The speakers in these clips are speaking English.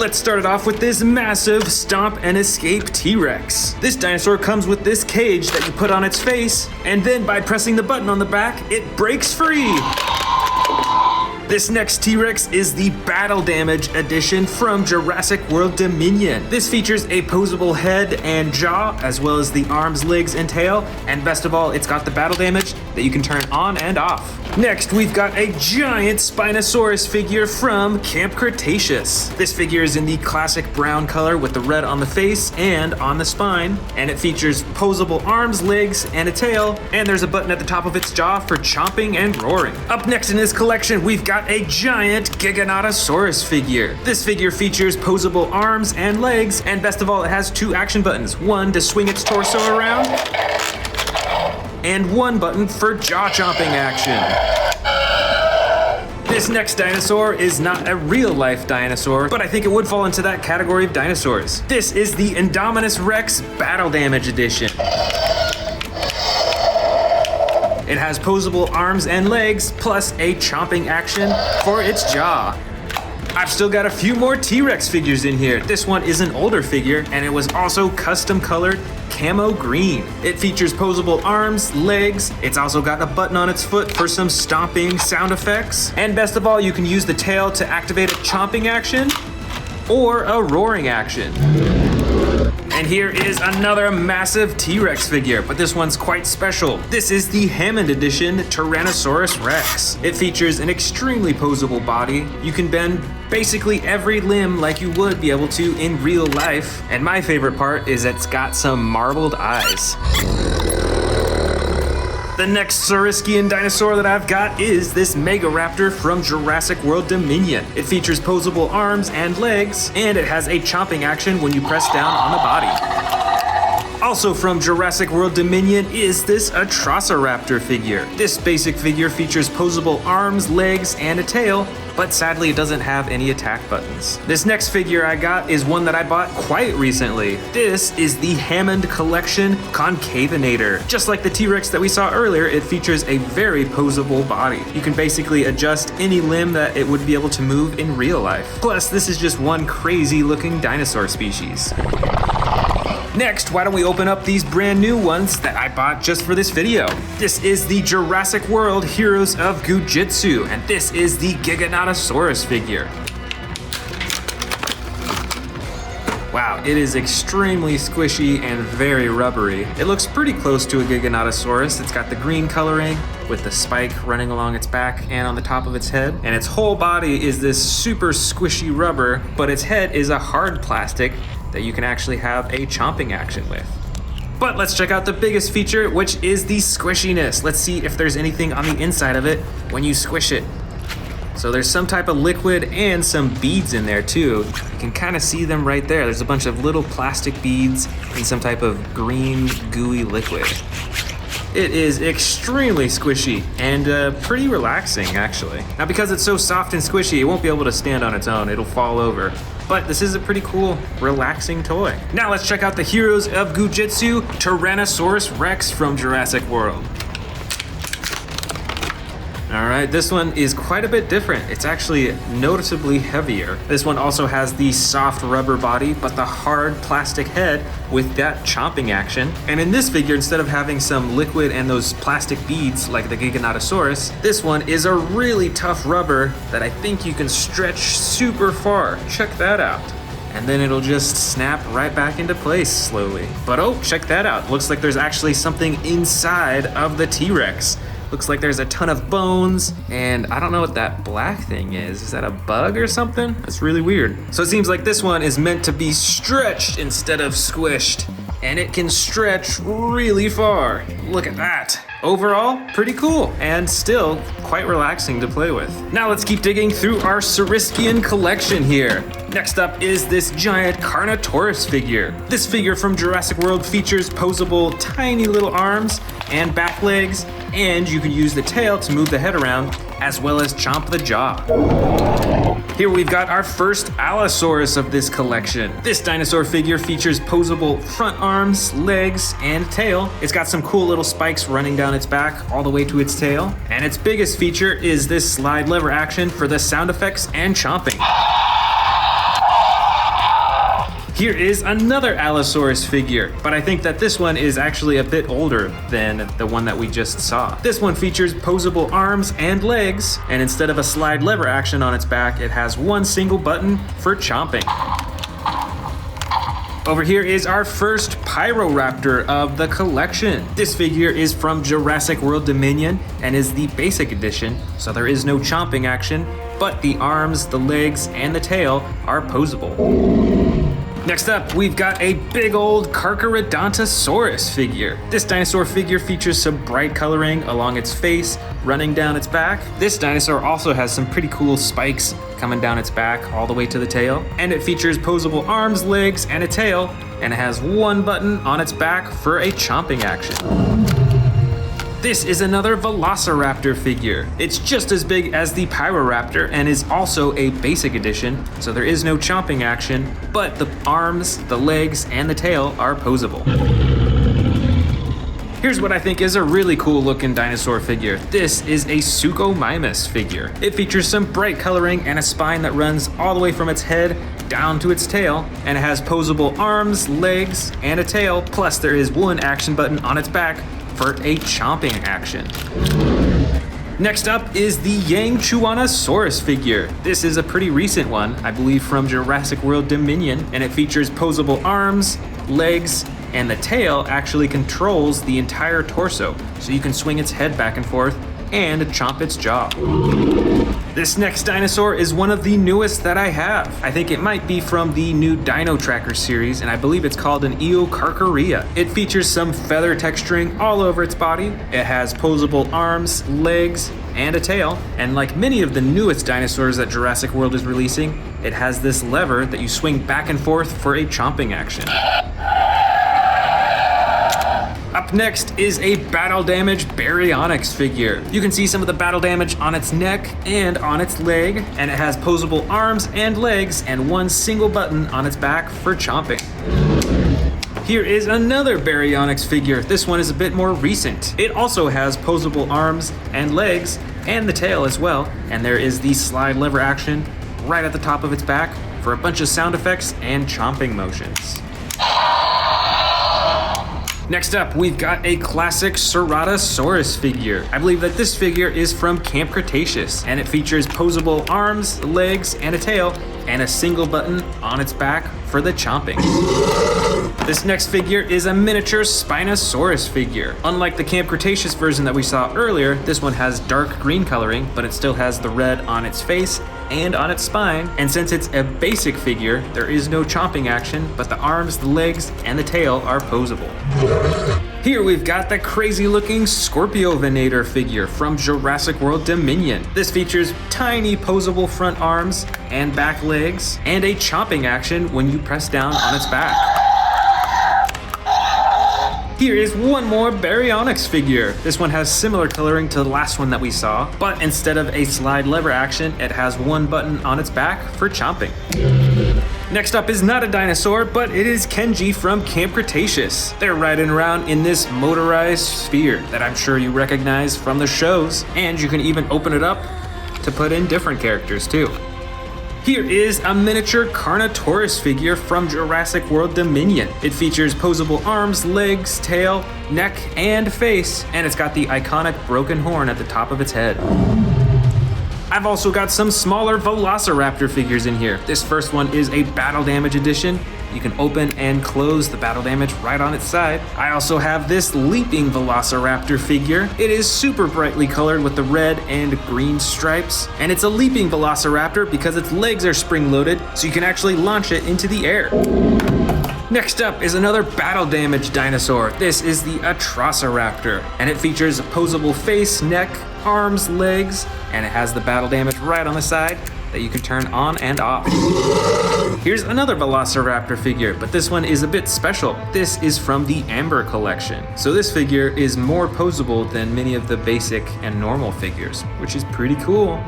Let's start it off with this massive Stomp and Escape T-Rex. This dinosaur comes with this cage that you put on its face, and then by pressing the button on the back, it breaks free. This next T-Rex is the Battle Damage edition from Jurassic World Dominion. This features a posable head and jaw, as well as the arms, legs, and tail, and best of all, it's got the battle damage that you can turn on and off. Next, we've got a giant Spinosaurus figure from Camp Cretaceous. This figure is in the classic brown color with the red on the face and on the spine, and it features posable arms, legs, and a tail, and there's a button at the top of its jaw for chomping and roaring. Up next in this collection, we've got a giant Dinosaurs figure. This figure features posable arms and legs, and best of all, it has two action buttons. One to swing its torso around, and one button for jaw chomping action. This next dinosaur is not a real-life dinosaur, but I think it would fall into that category of dinosaurs. This is the Indominus Rex Battle Damage Edition. It has posable arms and legs, plus a chomping action for its jaw. I've still got a few more T-Rex figures in here. This one is an older figure, and it was also custom colored camo green. It features posable arms, legs. It's also got a button on its foot for some stomping sound effects. And best of all, you can use the tail to activate a chomping action or a roaring action. And here is another massive T-Rex figure, but this one's quite special. This is the Hammond Edition Tyrannosaurus Rex. It features an extremely posable body. You can bend basically every limb like you would be able to in real life. And my favorite part is it's got some marbled eyes. The next Sauriskian dinosaur that I've got is this Megaraptor from Jurassic World Dominion. It features posable arms and legs, and it has a chomping action when you press down on the body. Also from Jurassic World Dominion is this Atrociraptor figure. This basic figure features posable arms, legs, and a tail, but sadly it doesn't have any attack buttons. This next figure I got is one that I bought quite recently. This is the Hammond Collection Concavinator. Just like the T-Rex that we saw earlier, it features a very posable body. You can basically adjust any limb that it would be able to move in real life. Plus, this is just one crazy looking dinosaur species. Next, why don't we open up these brand new ones that I bought just for this video. This is the Jurassic World Heroes of Gujitsu, and this is the Giganotosaurus figure. Wow, it is extremely squishy and very rubbery. It looks pretty close to a Giganotosaurus. It's got the green coloring with the spike running along its back and on the top of its head. And its whole body is this super squishy rubber, but its head is a hard plastic that you can actually have a chomping action with. But let's check out the biggest feature, which is the squishiness. Let's see if there's anything on the inside of it when you squish it. So there's some type of liquid and some beads in there too. You can kind of see them right there. There's a bunch of little plastic beads and some type of green gooey liquid. It is extremely squishy and pretty relaxing actually. Now because it's so soft and squishy, it won't be able to stand on its own. It'll fall over. But this is a pretty cool, relaxing toy. Now let's check out the Heroes of Gujitsu Tyrannosaurus Rex from Jurassic World. All right, this one is quite a bit different. It's actually noticeably heavier. This one also has the soft rubber body, but the hard plastic head with that chomping action. And in this figure, instead of having some liquid and those plastic beads like the Giganotosaurus, this one is a really tough rubber that I think you can stretch super far. Check that out. And then it'll just snap right back into place slowly. But oh, check that out. Looks like there's actually something inside of the T-Rex. Looks like there's a ton of bones, and I don't know what that black thing is. Is that a bug or something? That's really weird. So it seems like this one is meant to be stretched instead of squished, and it can stretch really far. Look at that. Overall, pretty cool, and still quite relaxing to play with. Now let's keep digging through our Sauriskian collection here. Next up is this giant Carnotaurus figure. This figure from Jurassic World features posable tiny little arms and back legs, and you can use the tail to move the head around, as well as chomp the jaw. Here we've got our first Allosaurus of this collection. This dinosaur figure features posable front arms, legs, and tail. It's got some cool little spikes running down its back all the way to its tail. And its biggest feature is this slide lever action for the sound effects and chomping. Here is another Allosaurus figure, but I think that this one is actually a bit older than the one that we just saw. This one features posable arms and legs, and instead of a slide lever action on its back, it has one single button for chomping. Over here is our first Pyroraptor of the collection. This figure is from Jurassic World Dominion and is the basic edition, so there is no chomping action, but the arms, the legs, and the tail are posable. Next up, we've got a big old Carcharodontosaurus figure. This dinosaur figure features some bright coloring along its face, running down its back. This dinosaur also has some pretty cool spikes coming down its back all the way to the tail. And it features posable arms, legs, and a tail, and it has one button on its back for a chomping action. This is another Velociraptor figure. It's just as big as the Pyroraptor and is also a basic edition, so there is no chomping action, but the arms, the legs, and the tail are posable. Here's what I think is a really cool looking dinosaur figure. This is a Suchomimus figure. It features some bright coloring and a spine that runs all the way from its head down to its tail, and it has posable arms, legs, and a tail, plus there is one action button on its back for a chomping action. Next up is the Yangchuanosaurus figure. This is a pretty recent one, I believe from Jurassic World Dominion, and it features posable arms, legs, and the tail actually controls the entire torso, so you can swing its head back and forth and chomp its jaw. This next dinosaur is one of the newest that I have. I think it might be from the new Dino Tracker series, and I believe it's called an Eocarcharia. It features some feather texturing all over its body. It has posable arms, legs, and a tail. And like many of the newest dinosaurs that Jurassic World is releasing, it has this lever that you swing back and forth for a chomping action. Up next is a battle damaged Baryonyx figure. You can see some of the battle damage on its neck and on its leg, and it has posable arms and legs and one single button on its back for chomping. Here is another Baryonyx figure. This one is a bit more recent. It also has posable arms and legs and the tail as well, and there is the slide lever action right at the top of its back for a bunch of sound effects and chomping motions. Next up, we've got a classic Ceratosaurus figure. I believe that this figure is from Camp Cretaceous, and it features posable arms, legs, and a tail, and a single button on its back for the chomping. This next figure is a miniature Spinosaurus figure. Unlike the Camp Cretaceous version that we saw earlier, this one has dark green coloring, but it still has the red on its face and on its spine. And since it's a basic figure, there is no chomping action, but the arms, the legs, and the tail are posable. Here we've got the crazy looking Scorpiovenator figure from Jurassic World Dominion. This features tiny posable front arms and back legs, and a chomping action when you press down on its back. Here is one more Baryonyx figure. This one has similar coloring to the last one that we saw, but instead of a slide lever action, it has one button on its back for chomping. Next up is not a dinosaur, but it is Kenji from Camp Cretaceous. They're riding around in this motorized sphere that I'm sure you recognize from the shows, and you can even open it up to put in different characters too. Here is a miniature Carnotaurus figure from Jurassic World Dominion. It features posable arms, legs, tail, neck, and face, and it's got the iconic broken horn at the top of its head. I've also got some smaller Velociraptor figures in here. This first one is a battle damage edition. You can open and close the battle damage right on its side. I also have this leaping Velociraptor figure. It is super brightly colored with the red and green stripes. And it's a leaping Velociraptor because its legs are spring-loaded, so you can actually launch it into the air. Next up is another battle damaged dinosaur. This is the Atrociraptor, and it features a posable face, neck, arms, legs, and it has the battle damage right on the side that you can turn on and off. Here's another Velociraptor figure, but this one is a bit special. This is from the Amber collection. So this figure is more posable than many of the basic and normal figures, which is pretty cool.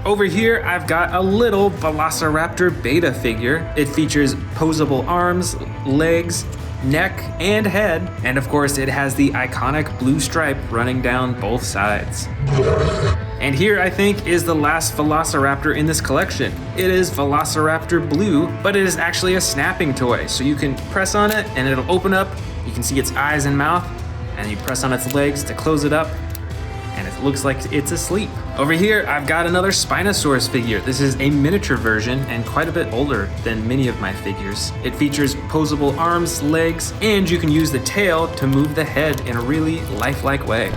Over here, I've got a little Velociraptor beta figure. It features posable arms, legs, neck, and head, and of course it has the iconic blue stripe running down both sides. And here I think is the last Velociraptor in this collection. It is Velociraptor Blue, but it is actually a snapping toy. So you can press on it and it'll open up. You can see its eyes and mouth, and you press on its legs to close it up, and it looks like it's asleep. Over here, I've got another Spinosaurus figure. This is a miniature version and quite a bit older than many of my figures. It features posable arms, legs, and you can use the tail to move the head in a really lifelike way.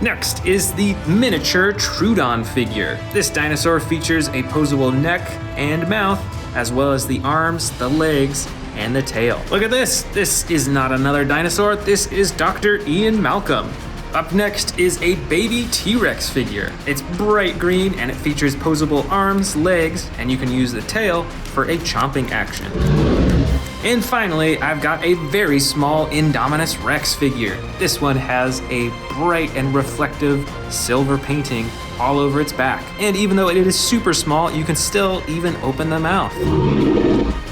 Next is the miniature Troodon figure. This dinosaur features a posable neck and mouth, as well as the arms, the legs, and the tail. Look at this. This is not another dinosaur. This is Dr. Ian Malcolm. Up next is a baby T-Rex figure. It's bright green and it features posable arms, legs, and you can use the tail for a chomping action. And finally, I've got a very small Indominus Rex figure. This one has a bright and reflective silver painting all over its back. And even though it is super small, you can still even open the mouth.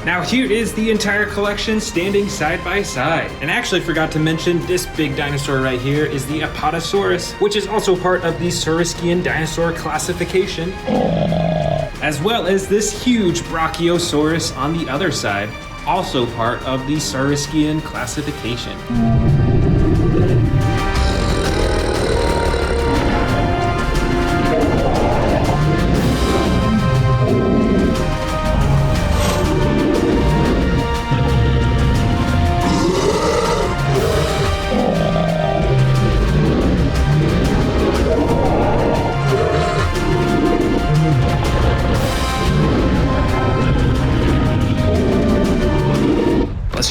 Now here is the entire collection standing side by side. And I actually forgot to mention this big dinosaur right here is the Apatosaurus, which is also part of the Saurischian dinosaur classification, as well as this huge Brachiosaurus on the other side, also part of the Saurischian classification.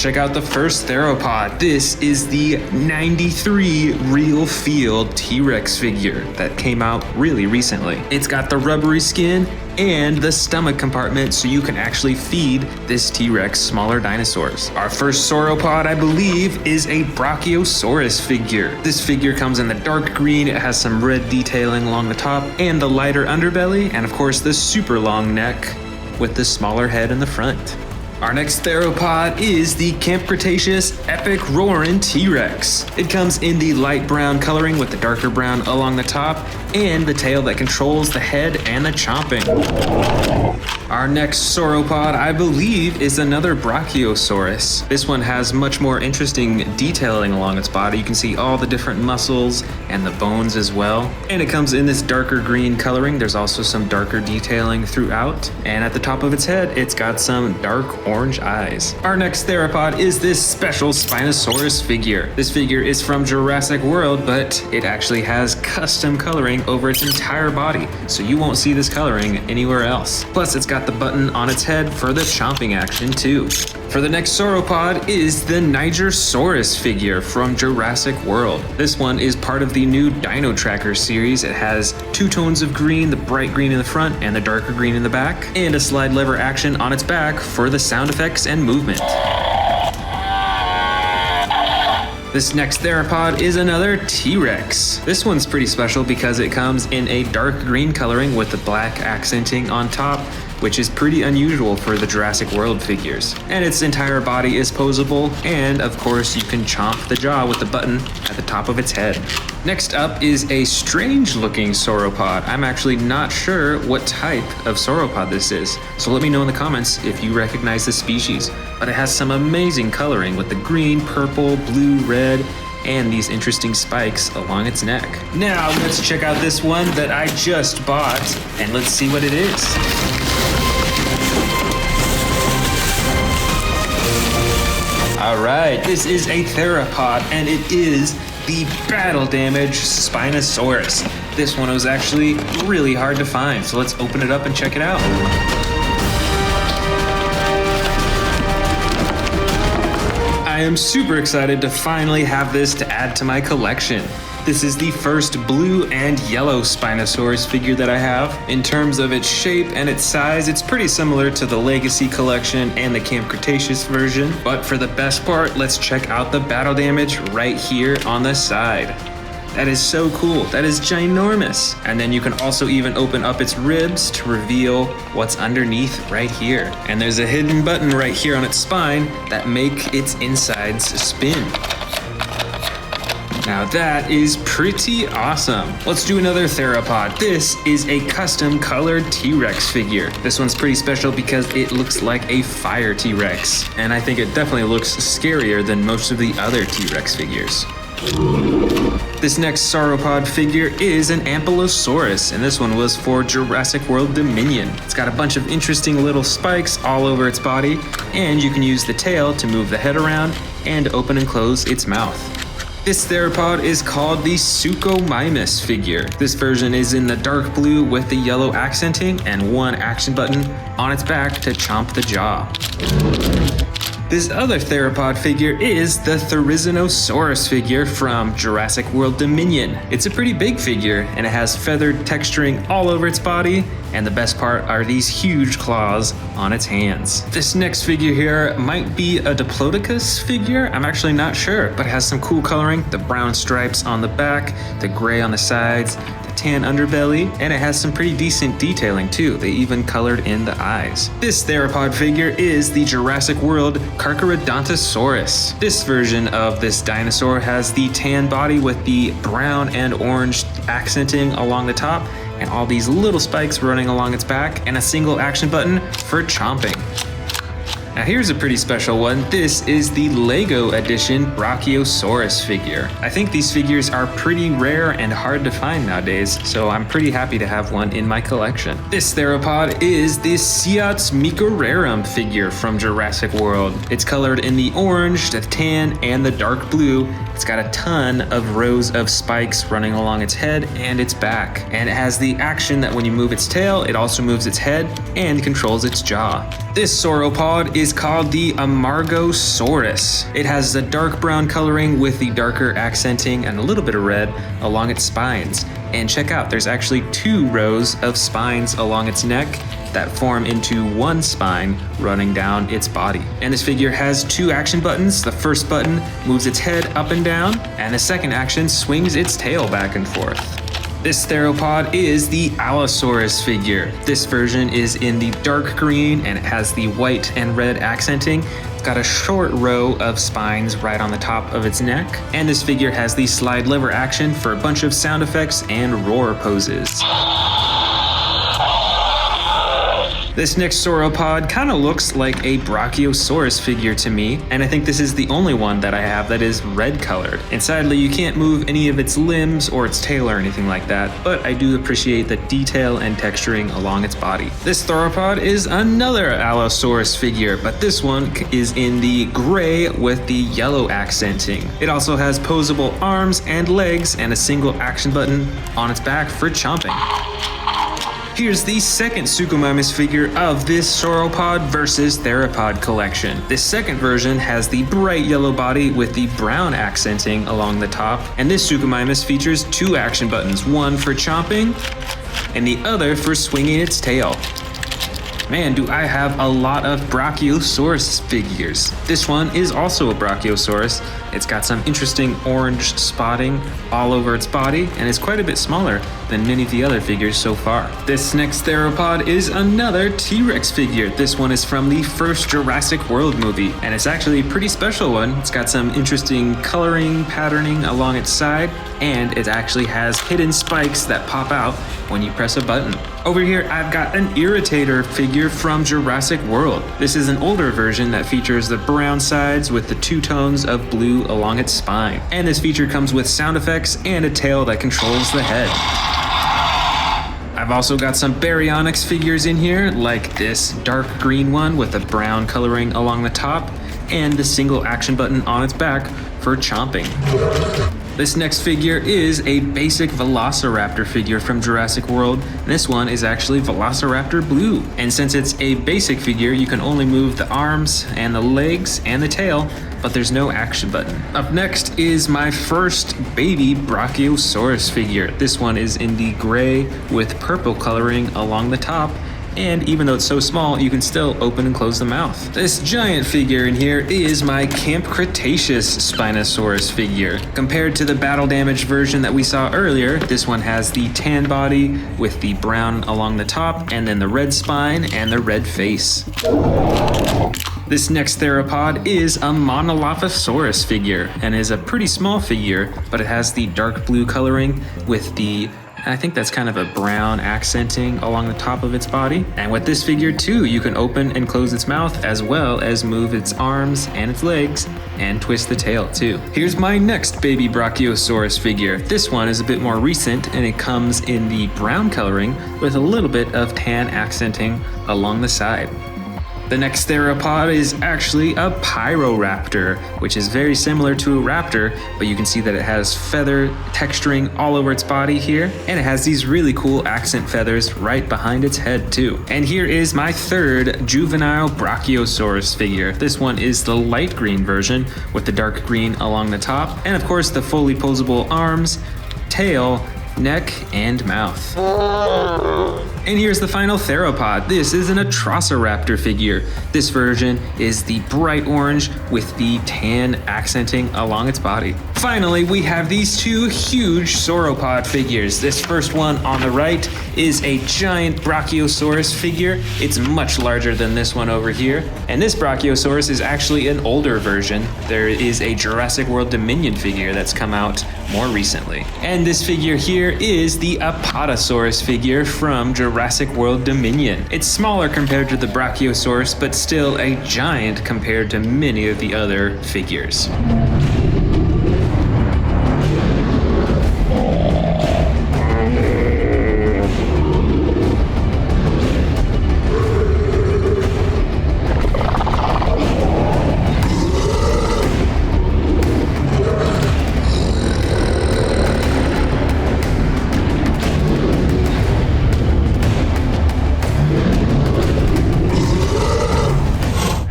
Check out the first theropod. This is the 93 real field T-Rex figure that came out really recently. It's got the rubbery skin and the stomach compartment so you can actually feed this T-Rex smaller dinosaurs. Our first sauropod, I believe, is a Brachiosaurus figure. This figure comes in the dark green. It has some red detailing along the top and the lighter underbelly, and of course the super long neck with the smaller head in the front. Our next theropod is the Camp Cretaceous Epic Roarin' T-Rex. It comes in the light brown coloring with the darker brown along the top and the tail that controls the head and the chomping. Our next sauropod, I believe, is another Brachiosaurus. This one has much more interesting detailing along its body. You can see all the different muscles and the bones as well. And it comes in this darker green coloring. There's also some darker detailing throughout. And at the top of its head, it's got some dark orange eyes. Our next theropod is this special Spinosaurus figure. This figure is from Jurassic World, but it actually has custom coloring over its entire body, so you won't see this coloring anywhere else. Plus, it's got the button on its head for the chomping action too. For the next sauropod is the Nigersaurus figure from Jurassic World. This one is part of the new Dino Tracker series. It has two tones of green, the bright green in the front and the darker green in the back, and a slide lever action on its back for the sound effects and movement. This next theropod is another T-Rex. This one's pretty special because it comes in a dark green coloring with the black accenting on top, which is pretty unusual for the Jurassic World figures. And its entire body is posable, and of course you can chomp the jaw with the button at the top of its head. Next up is a strange looking sauropod. I'm actually not sure what type of sauropod this is, so let me know in the comments if you recognize the species. But it has some amazing coloring with the green, purple, blue, red, and these interesting spikes along its neck. Now let's check out this one that I just bought, and let's see what it is. All right, this is a theropod, and it is the Battle Damage Spinosaurus. This one was actually really hard to find, so let's open it up and check it out. I am super excited to finally have this to add to my collection. This is the first blue and yellow Spinosaurus figure that I have. In terms of its shape and its size, it's pretty similar to the Legacy collection and the Camp Cretaceous version. But for the best part, let's check out the battle damage right here on the side. That is so cool. That is ginormous. And then you can also even open up its ribs to reveal what's underneath right here. And there's a hidden button right here on its spine that make its insides spin. Now that is pretty awesome. Let's do another theropod. This is a custom colored T-Rex figure. This one's pretty special because it looks like a fire T-Rex, and I think it definitely looks scarier than most of the other T-Rex figures. This next sauropod figure is an Ankylosaurus, and this one was for Jurassic World Dominion. It's got a bunch of interesting little spikes all over its body, and you can use the tail to move the head around and open and close its mouth. This theropod is called the Suchomimus figure. This version is in the dark blue with the yellow accenting and one action button on its back to chomp the jaw. This other theropod figure is the Therizinosaurus figure from Jurassic World Dominion. It's a pretty big figure, and it has feathered texturing all over its body, and the best part are these huge claws on its hands. This next figure here might be a Diplodocus figure, I'm actually not sure, but it has some cool coloring, the brown stripes on the back, the gray on the sides, tan underbelly, and it has some pretty decent detailing too. They even colored in the eyes. This theropod figure is the Jurassic World Carcharodontosaurus. This version of this dinosaur has the tan body with the brown and orange accenting along the top, and all these little spikes running along its back, and a single action button for chomping. Now here's a pretty special one. This is the Lego edition Brachiosaurus figure. I think these figures are pretty rare and hard to find nowadays, so I'm pretty happy to have one in my collection. This theropod is the Siatsmicrorarum figure from Jurassic World. It's colored in the orange, the tan, and the dark blue. It's got a ton of rows of spikes running along its head and its back. And it has the action that when you move its tail, it also moves its head and controls its jaw. This sauropod is called the Amargosaurus. It has the dark brown coloring with the darker accenting and a little bit of red along its spines. And check out, there's actually 2 rows of spines along its neck that form into one spine running down its body. And this figure has 2 action buttons. The first button moves its head up and down, and the second action swings its tail back and forth. This theropod is the Allosaurus figure. This version is in the dark green and it has the white and red accenting. It's got a short row of spines right on the top of its neck. And this figure has the slide lever action for a bunch of sound effects and roar poses. This next sauropod kind of looks like a Brachiosaurus figure to me, and I think this is the only one that I have that is red colored. And sadly, you can't move any of its limbs or its tail or anything like that, but I do appreciate the detail and texturing along its body. This sauropod is another Allosaurus figure, but this one is in the gray with the yellow accenting. It also has posable arms and legs and a single action button on its back for chomping. Here's the second Suchomimus figure of this sauropod versus theropod collection. This second version has the bright yellow body with the brown accenting along the top, and this Suchomimus features 2 action buttons, one for chomping and the other for swinging its tail. Man, do I have a lot of Brachiosaurus figures. This one is also a Brachiosaurus. It's got some interesting orange spotting all over its body and is quite a bit smaller than many of the other figures so far. This next theropod is another T-Rex figure. This one is from the first Jurassic World movie, and it's actually a pretty special one. It's got some interesting coloring, patterning along its side, and it actually has hidden spikes that pop out when you press a button. Over here, I've got an Irritator figure from Jurassic World. This is an older version that features the brown sides with the 2 tones of blue along its spine. And this feature comes with sound effects and a tail that controls the head. I've also got some Baryonyx figures in here, like this dark green one with the brown coloring along the top and the single action button on its back for chomping. This next figure is a basic Velociraptor figure from Jurassic World. This one is actually Velociraptor Blue. And since it's a basic figure, you can only move the arms and the legs and the tail, but there's no action button. Up next is my first baby Brachiosaurus figure. This one is in the gray with purple coloring along the top. And even though it's so small, you can still open and close the mouth. This giant figure in here is my Camp Cretaceous Spinosaurus figure. Compared to the battle damaged version that we saw earlier, this one has the tan body with the brown along the top, and then the red spine and the red face. This next theropod is a Monolophosaurus figure and is a pretty small figure, but it has the dark blue coloring with the, I think that's kind of a brown accenting along the top of its body. And with this figure too, you can open and close its mouth as well as move its arms and its legs and twist the tail too. Here's my next baby Brachiosaurus figure. This one is a bit more recent and it comes in the brown coloring with a little bit of tan accenting along the side. The next theropod is actually a Pyroraptor, which is very similar to a raptor, but you can see that it has feather texturing all over its body here, and it has these really cool accent feathers right behind its head too. And here is my third juvenile Brachiosaurus figure. This one is the light green version with the dark green along the top, and of course the fully posable arms, tail, neck, and mouth. And here's the final theropod. This is an Atrociraptor figure. This version is the bright orange with the tan accenting along its body. Finally, we have these two huge sauropod figures. This first one on the right is a giant Brachiosaurus figure. It's much larger than this one over here. And this Brachiosaurus is actually an older version. There is a Jurassic World Dominion figure that's come out more recently. And this figure here is the Apatosaurus figure from Jurassic World Dominion. It's smaller compared to the Brachiosaurus, but still a giant compared to many of the other figures.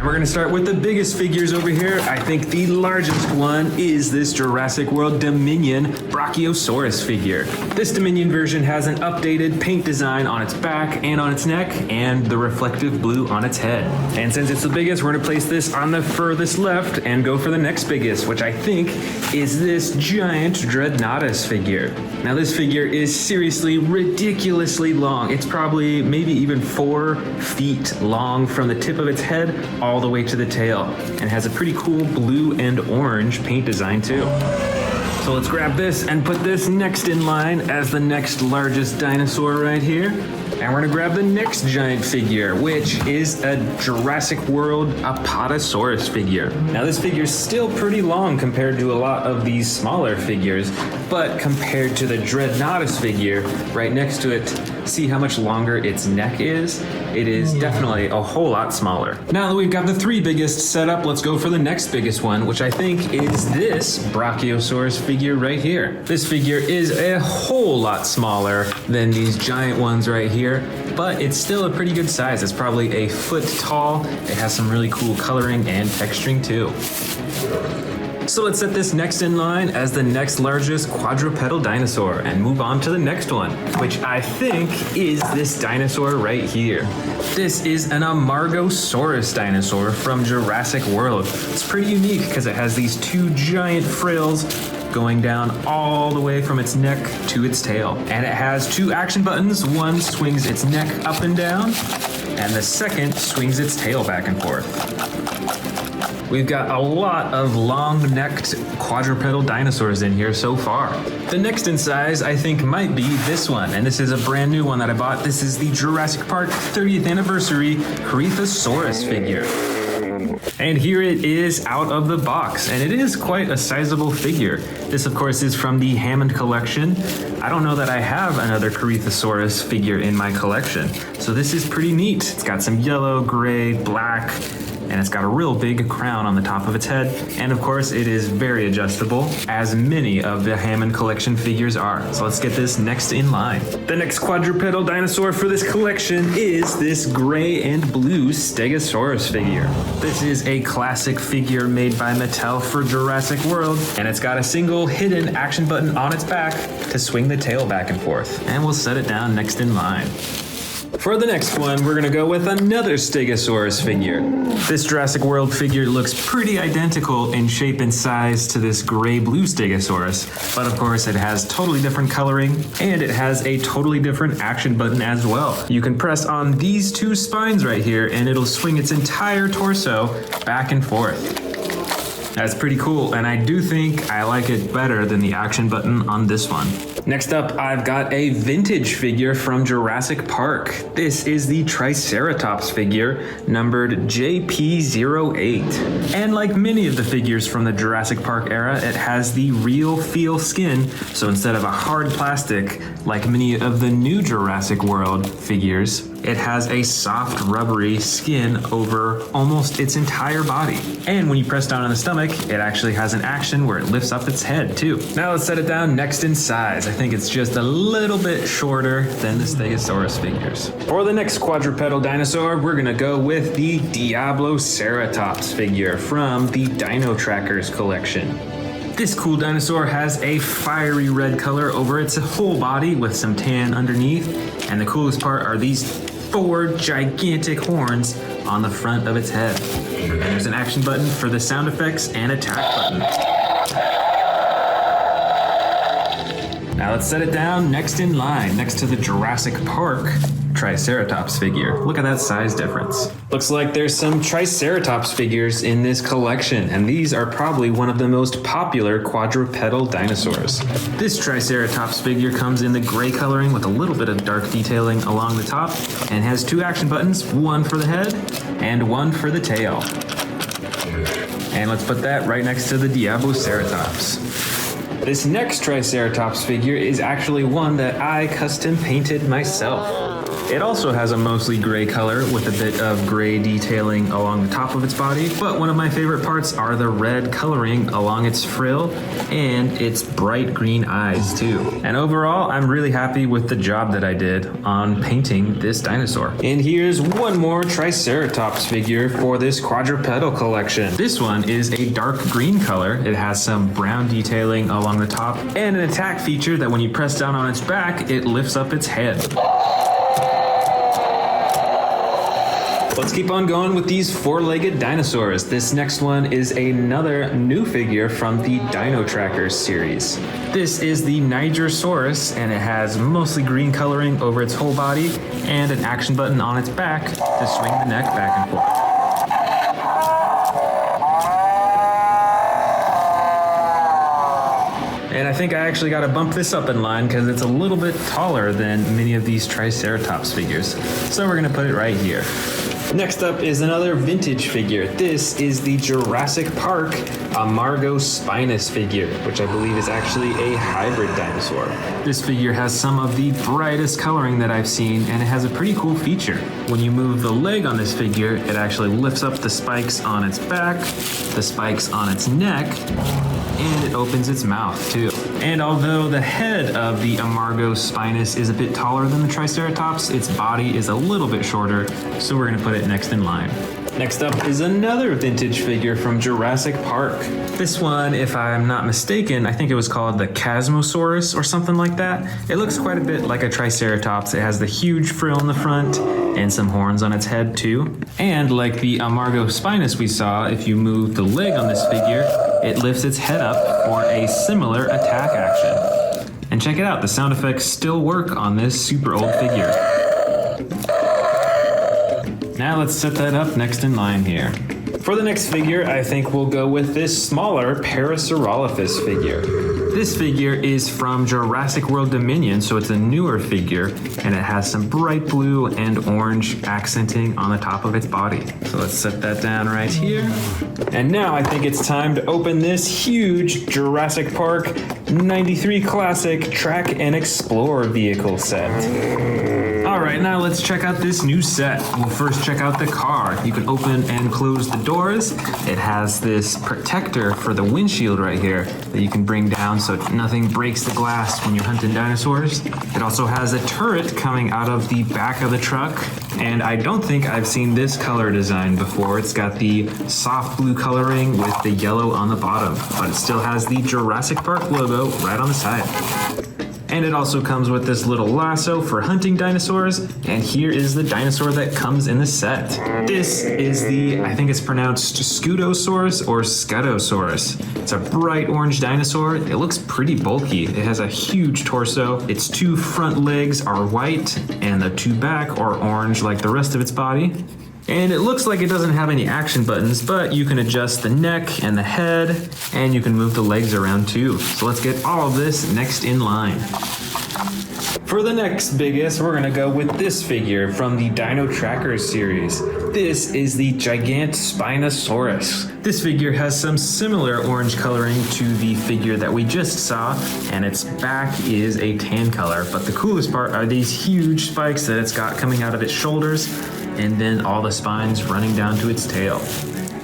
We're gonna start with the biggest figures over here. I think the largest one is this Jurassic World Dominion Brachiosaurus figure. This Dominion version has an updated paint design on its back and on its neck, and the reflective blue on its head. And since it's the biggest, we're gonna place this on the furthest left and go for the next biggest, which I think is this giant Dreadnoughtus figure. Now this figure is seriously ridiculously long. It's probably maybe even 4 feet long from the tip of its head all the way to the tail, and has a pretty cool blue and orange paint design too. So let's grab this and put this next in line as the next largest dinosaur right here. And we're gonna grab the next giant figure, which is a Jurassic World Apatosaurus figure. Now this figure is still pretty long compared to a lot of these smaller figures, but compared to the Dreadnoughtus figure right next to it, see how much longer its neck is? It is definitely a whole lot smaller. Now that we've got the 3 biggest set up, let's go for the next biggest one, which I think is this Brachiosaurus figure right here. This figure is a whole lot smaller than these giant ones right here, but it's still a pretty good size. It's probably a foot tall. It has some really cool coloring and texturing too. So let's set this next in line as the next largest quadrupedal dinosaur and move on to the next one, which I think is this dinosaur right here. This is an Amargosaurus dinosaur from Jurassic World. It's pretty unique because it has these 2 giant frills going down all the way from its neck to its tail. And it has 2 action buttons. One swings its neck up and down, and the second swings its tail back and forth. We've got a lot of long-necked quadrupedal dinosaurs in here so far. The next in size, I think, might be this one, and this is a brand new one that I bought. This is the Jurassic Park 30th Anniversary Cretaceous figure. And here it is out of the box, and it is quite a sizable figure. This, of course, is from the Hammond collection. I don't know that I have another Cretaceous figure in my collection, so this is pretty neat. It's got some yellow, gray, black, and it's got a real big crown on the top of its head. And of course, it is very adjustable, as many of the Hammond collection figures are. So let's get this next in line. The next quadrupedal dinosaur for this collection is this gray and blue Stegosaurus figure. This is a classic figure made by Mattel for Jurassic World, and it's got a single hidden action button on its back to swing the tail back and forth. And we'll set it down next in line. For the next one, we're gonna go with another Stegosaurus figure. This Jurassic World figure looks pretty identical in shape and size to this gray-blue Stegosaurus, but of course it has totally different coloring, and it has a totally different action button as well. You can press on these two spines right here, and it'll swing its entire torso back and forth. That's pretty cool, and I do think I like it better than the action button on this one. Next up, I've got a vintage figure from Jurassic Park. This is the Triceratops figure, numbered JP08. And like many of the figures from the Jurassic Park era, it has the real feel skin, so instead of a hard plastic, like many of the new Jurassic World figures, it has a soft, rubbery skin over almost its entire body. And when you press down on the stomach, it actually has an action where it lifts up its head too. Now let's set it down next in size. I think it's just a little bit shorter than the Stegosaurus figures. For the next quadrupedal dinosaur, we're gonna go with the Diabloceratops figure from the Dino Trackers collection. This cool dinosaur has a fiery red color over its whole body with some tan underneath, and the coolest part are these 4 gigantic horns on the front of its head. And there's an action button for the sound effects and attack button. Now let's set it down next in line, next to the Jurassic Park Triceratops figure. Look at that size difference. Looks like there's some Triceratops figures in this collection, and these are probably one of the most popular quadrupedal dinosaurs. This Triceratops figure comes in the gray coloring with a little bit of dark detailing along the top, and has 2 action buttons, one for the head and one for the tail. And let's put that right next to the Diabloceratops. This next Triceratops figure is actually one that I custom painted myself. It also has a mostly gray color with a bit of gray detailing along the top of its body, but one of my favorite parts are the red coloring along its frill and its bright green eyes too. And overall, I'm really happy with the job that I did on painting this dinosaur. And here's one more Triceratops figure for this quadrupedal collection. This one is a dark green color. It has some brown detailing along the top and an attack feature that when you press down on its back, it lifts up its head. Let's keep on going with these 4-legged dinosaurs. This next one is another new figure from the Dino Trackers series. This is the Nigersaurus, and it has mostly green coloring over its whole body and an action button on its back to swing the neck back and forth. And I think I actually got to bump this up in line because it's a little bit taller than many of these Triceratops figures. So we're going to put it right here. Next up is another vintage figure. This is the Jurassic Park Amargospinus figure, which I believe is actually a hybrid dinosaur. This figure has some of the brightest coloring that I've seen, and it has a pretty cool feature. When you move the leg on this figure, it actually lifts up the spikes on its back, the spikes on its neck, and it opens its mouth too. And although the head of the Amargospinus is a bit taller than the Triceratops, its body is a little bit shorter, so we're gonna put it next in line. Next up is another vintage figure from Jurassic Park. This one, if I'm not mistaken, I think it was called the Chasmosaurus or something like that. It looks quite a bit like a Triceratops. It has the huge frill in the front and some horns on its head too. And like the Amargospinus we saw, if you move the leg on this figure, it lifts its head up for a similar attack action. And check it out, the sound effects still work on this super old figure. Now let's set that up next in line here. For the next figure, I think we'll go with this smaller Parasaurolophus figure. This figure is from Jurassic World Dominion, so it's a newer figure, and it has some bright blue and orange accenting on the top of its body. So let's set that down right here. And now I think it's time to open this huge Jurassic Park 93 Classic Track and Explore vehicle set. Alright, now let's check out this new set. We'll first check out the car. You can open and close the doors. It has this protector for the windshield right here that you can bring down so nothing breaks the glass when you're hunting dinosaurs. It also has a turret coming out of the back of the truck, and I don't think I've seen this color design before. It's got the soft blue coloring with the yellow on the bottom, but it still has the Jurassic Park logo right on the side. And it also comes with this little lasso for hunting dinosaurs. And here is the dinosaur that comes in the set. This is the, I think it's pronounced Scutosaurus or Scutosaurus. It's a bright orange dinosaur. It looks pretty bulky. It has a huge torso. Its two front legs are white and the two back are orange like the rest of its body. And it looks like it doesn't have any action buttons, but you can adjust the neck and the head, and you can move the legs around too. So let's get all of this next in line. For the next biggest, we're gonna go with this figure from the Dino Trackers series. This is the Gigant Spinosaurus. This figure has some similar orange coloring to the figure that we just saw, and its back is a tan color. But the coolest part are these huge spikes that it's got coming out of its shoulders, and then all the spines running down to its tail.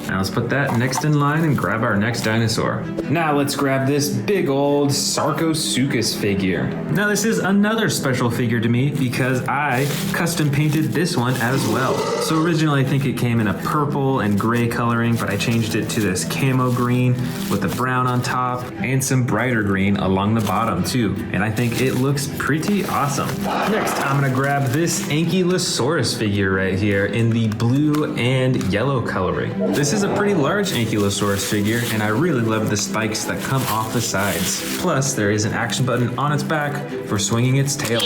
Now let's put that next in line and grab our next dinosaur. Now let's grab this big old Sarcosuchus figure. Now this is another special figure to me because I custom painted this one as well. So originally I think it came in a purple and gray coloring, but I changed it to this camo green with the brown on top and some brighter green along the bottom too. And I think it looks pretty awesome. Next, I'm gonna grab this Ankylosaurus figure right here in the blue and yellow coloring. This is a pretty large Ankylosaurus figure, and I really love the spikes that come off the sides. Plus, there is an action button on its back for swinging its tail.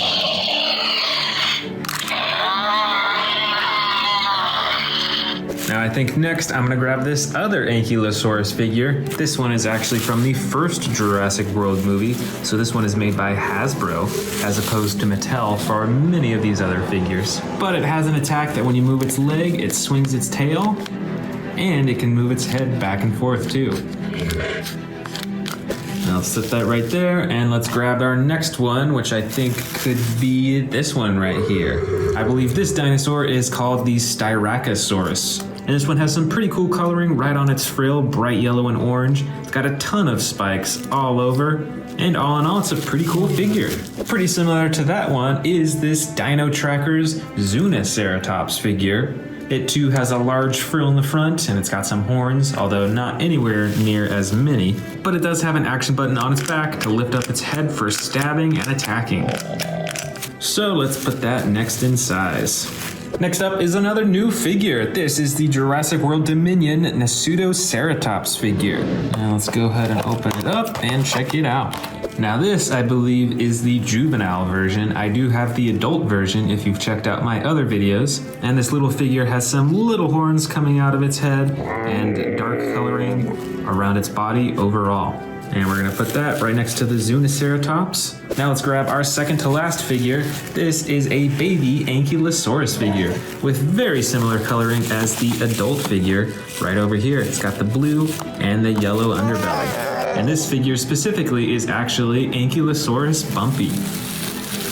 Now I think next I'm gonna grab this other Ankylosaurus figure. This one is actually from the first Jurassic World movie, so this one is made by Hasbro as opposed to Mattel for many of these other figures. But it has an attack that when you move its leg, it swings its tail, and it can move its head back and forth too. Now let's set that right there, and let's grab our next one, which I think could be this one right here. I believe this dinosaur is called the Styracosaurus. And this one has some pretty cool coloring right on its frill, bright yellow and orange. It's got a ton of spikes all over, and all in all, it's a pretty cool figure. Pretty similar to that one is this Dino Trackers Zuniceratops figure. It too has a large frill in the front, and it's got some horns, although not anywhere near as many. But it does have an action button on its back to lift up its head for stabbing and attacking. So let's put that next in size. Next up is another new figure. This is the Jurassic World Dominion Nasutoceratops figure. Now let's go ahead and open it up and check it out. Now this, I believe, is the juvenile version. I do have the adult version if you've checked out my other videos. And this little figure has some little horns coming out of its head and dark coloring around its body overall. And we're gonna put that right next to the Zuniceratops. Now let's grab our second to last figure. This is a baby Ankylosaurus figure with very similar coloring as the adult figure right over here. It's got the blue and the yellow underbelly. And this figure specifically is actually Ankylosaurus Bumpy.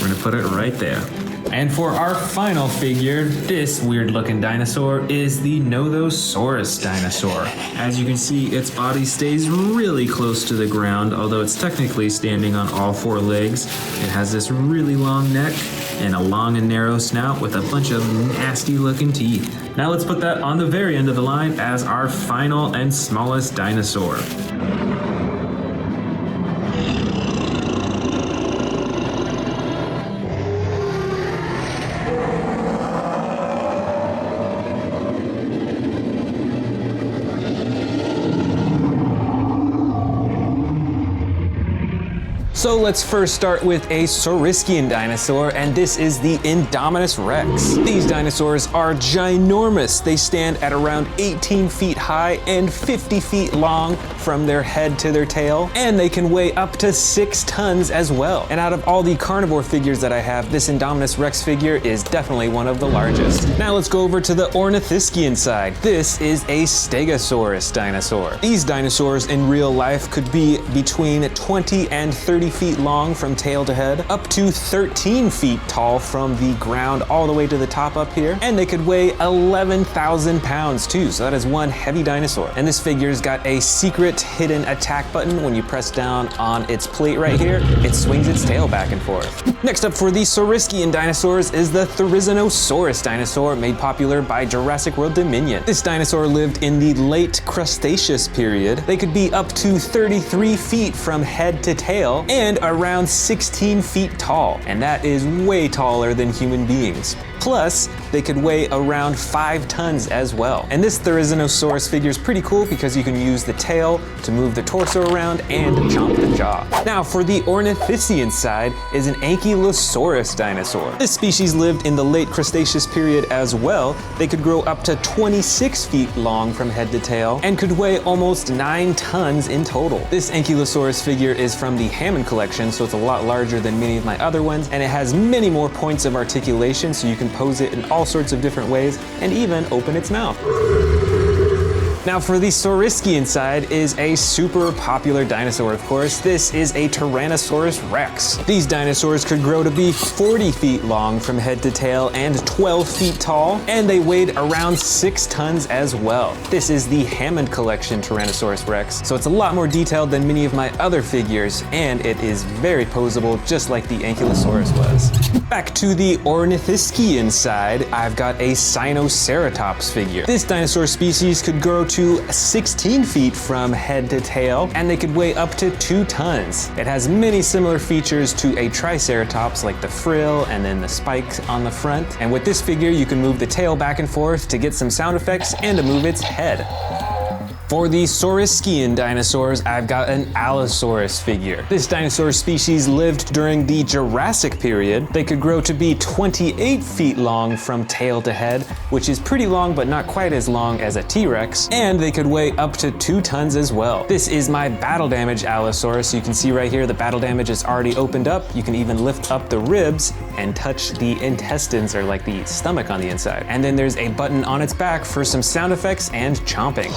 We're gonna put it right there. And for our final figure, this weird looking dinosaur is the Nothosaurus dinosaur. As you can see, its body stays really close to the ground, although it's technically standing on all four legs. It has this really long neck and a long and narrow snout with a bunch of nasty looking teeth. Now let's put that on the very end of the line as our final and smallest dinosaur. So let's first start with a Saurischian dinosaur, and this is the Indominus Rex. These dinosaurs are ginormous. They stand at around 18 feet high and 50 feet long from their head to their tail, and they can weigh up to 6 tons as well. And out of all the carnivore figures that I have, this Indominus Rex figure is definitely one of the largest. Now let's go over to the Ornithischian side. This is a Stegosaurus dinosaur. These dinosaurs in real life could be between 20 and 30 feet long from tail to head, up to 13 feet tall from the ground all the way to the top up here, and they could weigh 11,000 pounds too, so that is one heavy dinosaur. And this figure's got a secret hidden attack button. When you press down on its plate right here, it swings its tail back and forth. Next up for the Saurischian dinosaurs is the Therizinosaurus dinosaur, made popular by Jurassic World Dominion. This dinosaur lived in the late Cretaceous period. They could be up to 33 feet from head to tail, and around 16 feet tall, and that is way taller than human beings. Plus, they could weigh around 5 tons as well. And this Therizinosaurus figure is pretty cool because you can use the tail to move the torso around and chomp the jaw. Now, for the ornithischian side is an Ankylosaurus dinosaur. This species lived in the late Cretaceous period as well. They could grow up to 26 feet long from head to tail and could weigh almost 9 tons in total. This Ankylosaurus figure is from the Hammond collection, so it's a lot larger than many of my other ones, and it has many more points of articulation, so you can pose it in all sorts of different ways and even open its mouth. Now for the Saurischian side is a super popular dinosaur, of course. This is a Tyrannosaurus Rex. These dinosaurs could grow to be 40 feet long from head to tail and 12 feet tall, and they weighed around 6 tons as well. This is the Hammond collection Tyrannosaurus Rex, so it's a lot more detailed than many of my other figures, and it is very posable, just like the Ankylosaurus was. Back to the Ornithischian side, I've got a Sinoceratops figure. This dinosaur species could grow to 16 feet from head to tail, and they could weigh up to 2 tons. It has many similar features to a Triceratops, like the frill and then the spikes on the front. And with this figure, you can move the tail back and forth to get some sound effects and to move its head. For the Saurischian dinosaurs, I've got an Allosaurus figure. This dinosaur species lived during the Jurassic period. They could grow to be 28 feet long from tail to head, which is pretty long but not quite as long as a T-Rex, and they could weigh up to 2 tons as well. This is my battle damage Allosaurus. You can see right here the battle damage is already opened up. You can even lift up the ribs and touch the intestines, or like the stomach on the inside. And then there's a button on its back for some sound effects and chomping.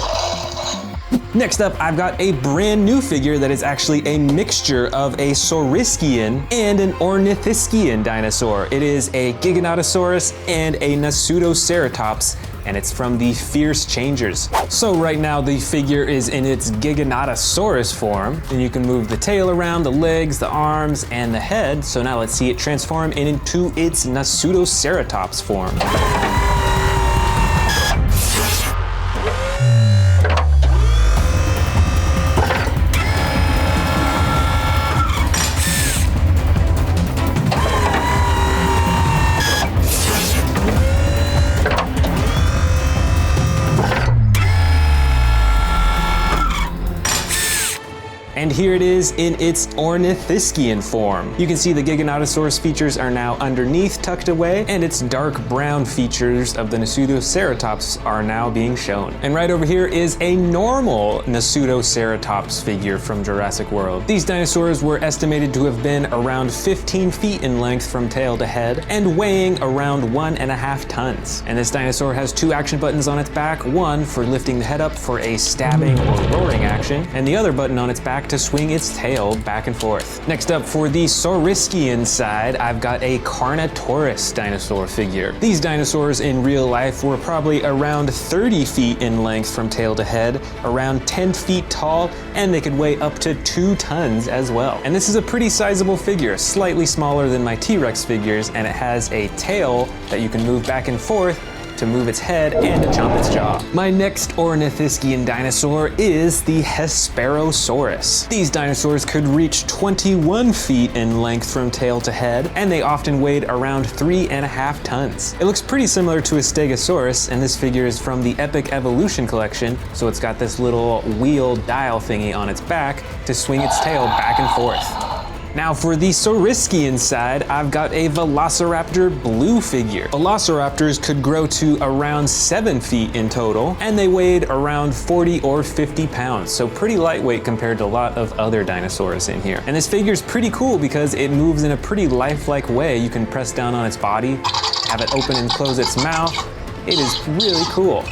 Next up, I've got a brand new figure that is actually a mixture of a Saurischian and an Ornithischian dinosaur. It is a Giganotosaurus and a Nasutoceratops, and it's from the Fierce Changers. So right now the figure is in its Giganotosaurus form, and you can move the tail around, the legs, the arms, and the head. So now let's see it transform into its Nasutoceratops form. And here it is in its Ornithischian form. You can see the Giganotosaurus features are now underneath, tucked away, and its dark brown features of the Nasutoceratops are now being shown. And right over here is a normal Nasutoceratops figure from Jurassic World. These dinosaurs were estimated to have been around 15 feet in length from tail to head and weighing around 1.5 tons. And this dinosaur has 2 action buttons on its back, one for lifting the head up for a stabbing or roaring action, and the other button on its back to swing its tail back and forth. Next up, for the Saurischian side, I've got a Carnotaurus dinosaur figure. These dinosaurs in real life were probably around 30 feet in length from tail to head, around 10 feet tall, and they could weigh up to 2 tons as well. And this is a pretty sizable figure, slightly smaller than my T-Rex figures, and it has a tail that you can move back and forth to move its head and to chomp its jaw. My next Ornithischian dinosaur is the Hesperosaurus. These dinosaurs could reach 21 feet in length from tail to head, and they often weighed around 3.5 tons. It looks pretty similar to a Stegosaurus, and this figure is from the Epic Evolution collection, so it's got this little wheel dial thingy on its back to swing its tail back and forth. Now for the Saurischian side, I've got a Velociraptor blue figure. Velociraptors could grow to around 7 feet in total, and they weighed around 40 or 50 pounds, so pretty lightweight compared to a lot of other dinosaurs in here. And this figure's pretty cool because it moves in a pretty lifelike way. You can press down on its body, have it open and close its mouth. It is really cool.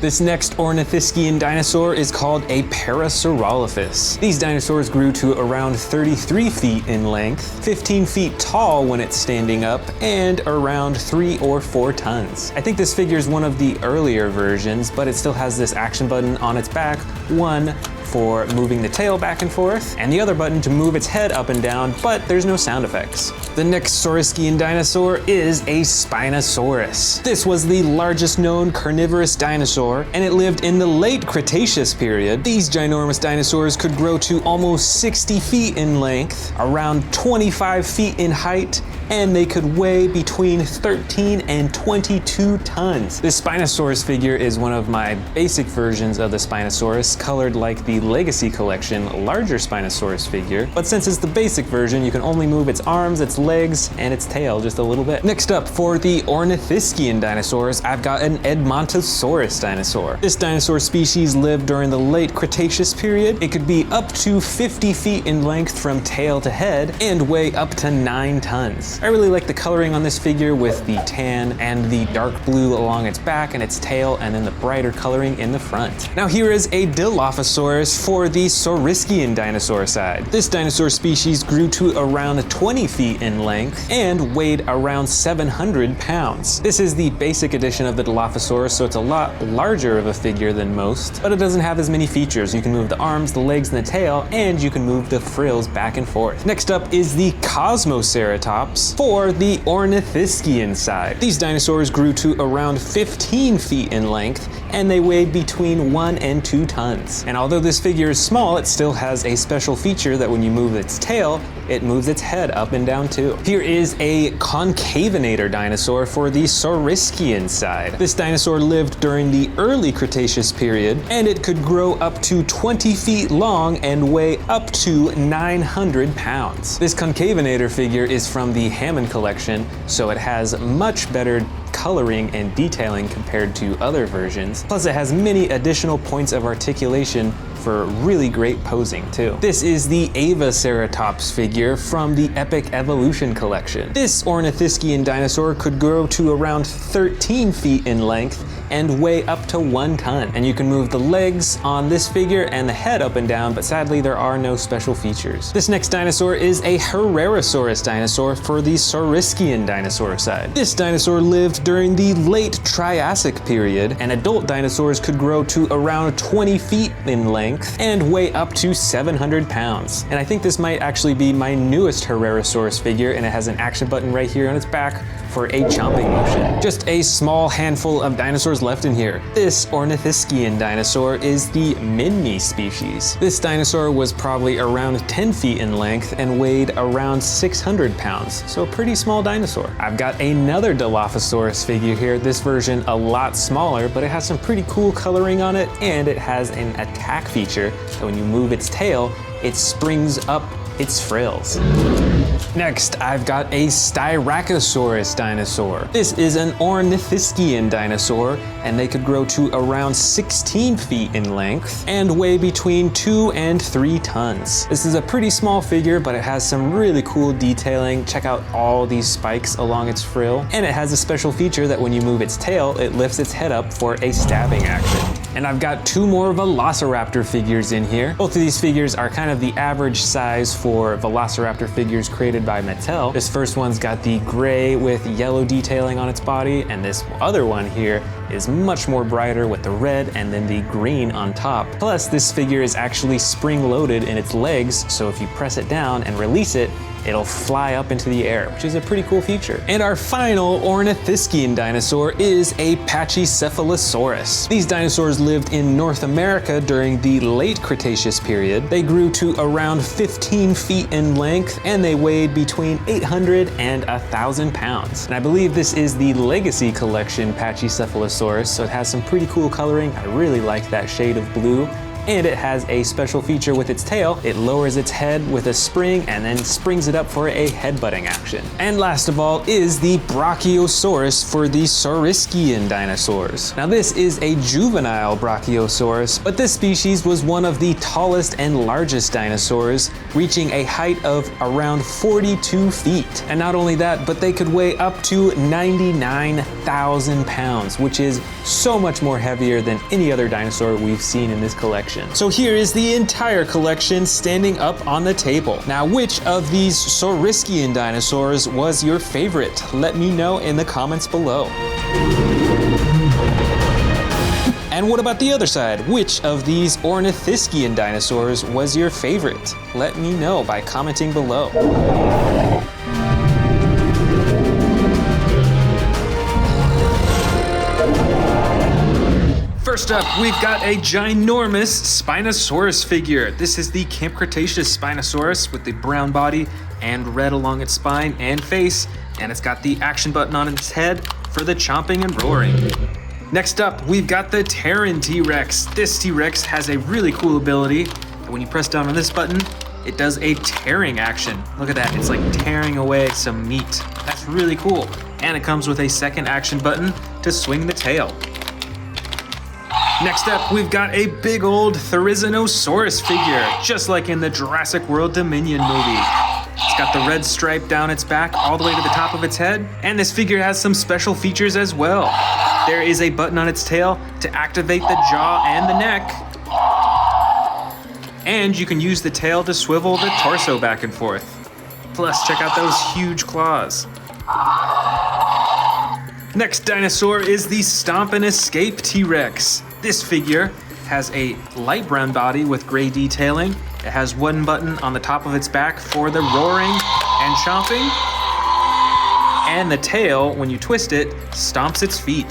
This next Ornithischian dinosaur is called a Parasaurolophus. These dinosaurs grew to around 33 feet in length, 15 feet tall when it's standing up, and around 3 or 4 tons. I think this figure is one of the earlier versions, but it still has this action button on its back, one for moving the tail back and forth, and the other button to move its head up and down, but there's no sound effects. The next Saurischian dinosaur is a Spinosaurus. This was the largest known carnivorous dinosaur, and it lived in the late Cretaceous period. These ginormous dinosaurs could grow to almost 60 feet in length, around 25 feet in height, and they could weigh between 13 and 22 tons. This Spinosaurus figure is one of my basic versions of the Spinosaurus, colored like the Legacy Collection larger Spinosaurus figure, but since it's the basic version, you can only move its arms, its legs, and its tail just a little bit. Next up, for the Ornithischian dinosaurs, I've got an Edmontosaurus dinosaur. This dinosaur species lived during the late Cretaceous period. It could be up to 50 feet in length from tail to head and weigh up to 9 tons. I really like the coloring on this figure with the tan and the dark blue along its back and its tail, and then the brighter coloring in the front. Now here is a Dilophosaurus for the Saurischian dinosaur side. This dinosaur species grew to around 20 feet in length and weighed around 700 pounds. This is the basic edition of the Dilophosaurus, so it's a lot larger of a figure than most, but it doesn't have as many features. You can move the arms, the legs, and the tail, and you can move the frills back and forth. Next up is the Cosmoceratops for the Ornithischian side. These dinosaurs grew to around 15 feet in length, and they weighed between 1 and 2 tons. And although this figure is small, it still has a special feature that when you move its tail, it moves its head up and down too. Here is a Concavinator dinosaur for the Saurischian side. This dinosaur lived during the early Cretaceous period, and it could grow up to 20 feet long and weigh up to 900 pounds. This Concavinator figure is from the Hammond collection, so it has much better coloring and detailing compared to other versions. Plus it has many additional points of articulation for really great posing too. This is the Avaceratops figure from the Epic Evolution collection. This Ornithischian dinosaur could grow to around 13 feet in length and weigh up to 1 ton. And you can move the legs on this figure and the head up and down, but sadly there are no special features. This next dinosaur is a Herrerasaurus dinosaur for the Saurischian dinosaur side. This dinosaur lived during the late Triassic period, and adult dinosaurs could grow to around 20 feet in length and weigh up to 700 pounds. And I think this might actually be my newest Herrerasaurus figure, and it has an action button right here on its back for a chomping motion. Just a small handful of dinosaurs left in here. This Ornithischian dinosaur is the Minmi species. This dinosaur was probably around 10 feet in length and weighed around 600 pounds, so a pretty small dinosaur. I've got another Dilophosaurus figure here, this version a lot smaller, but it has some pretty cool coloring on it, and it has an attack feature that when you move its tail, it springs up its frills. Next, I've got a Styracosaurus dinosaur. This is an Ornithischian dinosaur, and they could grow to around 16 feet in length and weigh between 2 and 3 tons. This is a pretty small figure, but it has some really cool detailing. Check out all these spikes along its frill, and it has a special feature that when you move its tail, it lifts its head up for a stabbing action. And I've got 2 more Velociraptor figures in here. Both of these figures are kind of the average size for Velociraptor figures created by Mattel. This first one's got the gray with yellow detailing on its body, and this other one here is much more brighter with the red and then the green on top. Plus, this figure is actually spring-loaded in its legs, so if you press it down and release it, it'll fly up into the air, which is a pretty cool feature. And our final Ornithischian dinosaur is a Pachycephalosaurus. These dinosaurs lived in North America during the late Cretaceous period. They grew to around 15 feet in length, and they weighed between 800 and 1,000 pounds. And I believe this is the Legacy Collection Pachycephalosaurus, so it has some pretty cool coloring. I really like that shade of blue. And it has a special feature with its tail. It lowers its head with a spring and then springs it up for a headbutting action. And last of all is the Brachiosaurus for the Saurischian dinosaurs. Now this is a juvenile Brachiosaurus, but this species was one of the tallest and largest dinosaurs, reaching a height of around 42 feet. And not only that, but they could weigh up to 99,000 pounds, which is so much more heavier than any other dinosaur we've seen in this collection. So here is the entire collection standing up on the table. Now, which of these Saurischian dinosaurs was your favorite? Let me know in the comments below. And what about the other side? Which of these ornithischian dinosaurs was your favorite? Let me know by commenting below. First up, we've got a ginormous Spinosaurus figure. This is the Camp Cretaceous Spinosaurus with the brown body and red along its spine and face, and it's got the action button on its head for the chomping and roaring. Next up, we've got the Terran T-Rex. This T-Rex has a really cool ability. When you press down on this button, it does a tearing action. Look at that, it's like tearing away some meat. That's really cool. And it comes with a second action button to swing the tail. Next up, we've got a big old Therizinosaurus figure, just like in the Jurassic World Dominion movie. It's got the red stripe down its back all the way to the top of its head, and this figure has some special features as well. There is a button on its tail to activate the jaw and the neck, and you can use the tail to swivel the torso back and forth. Plus, check out those huge claws. Next dinosaur is the Stomp and Escape T-Rex. This figure has a light brown body with gray detailing. It has one button on the top of its back for the roaring and chomping. And the tail, when you twist it, stomps its feet.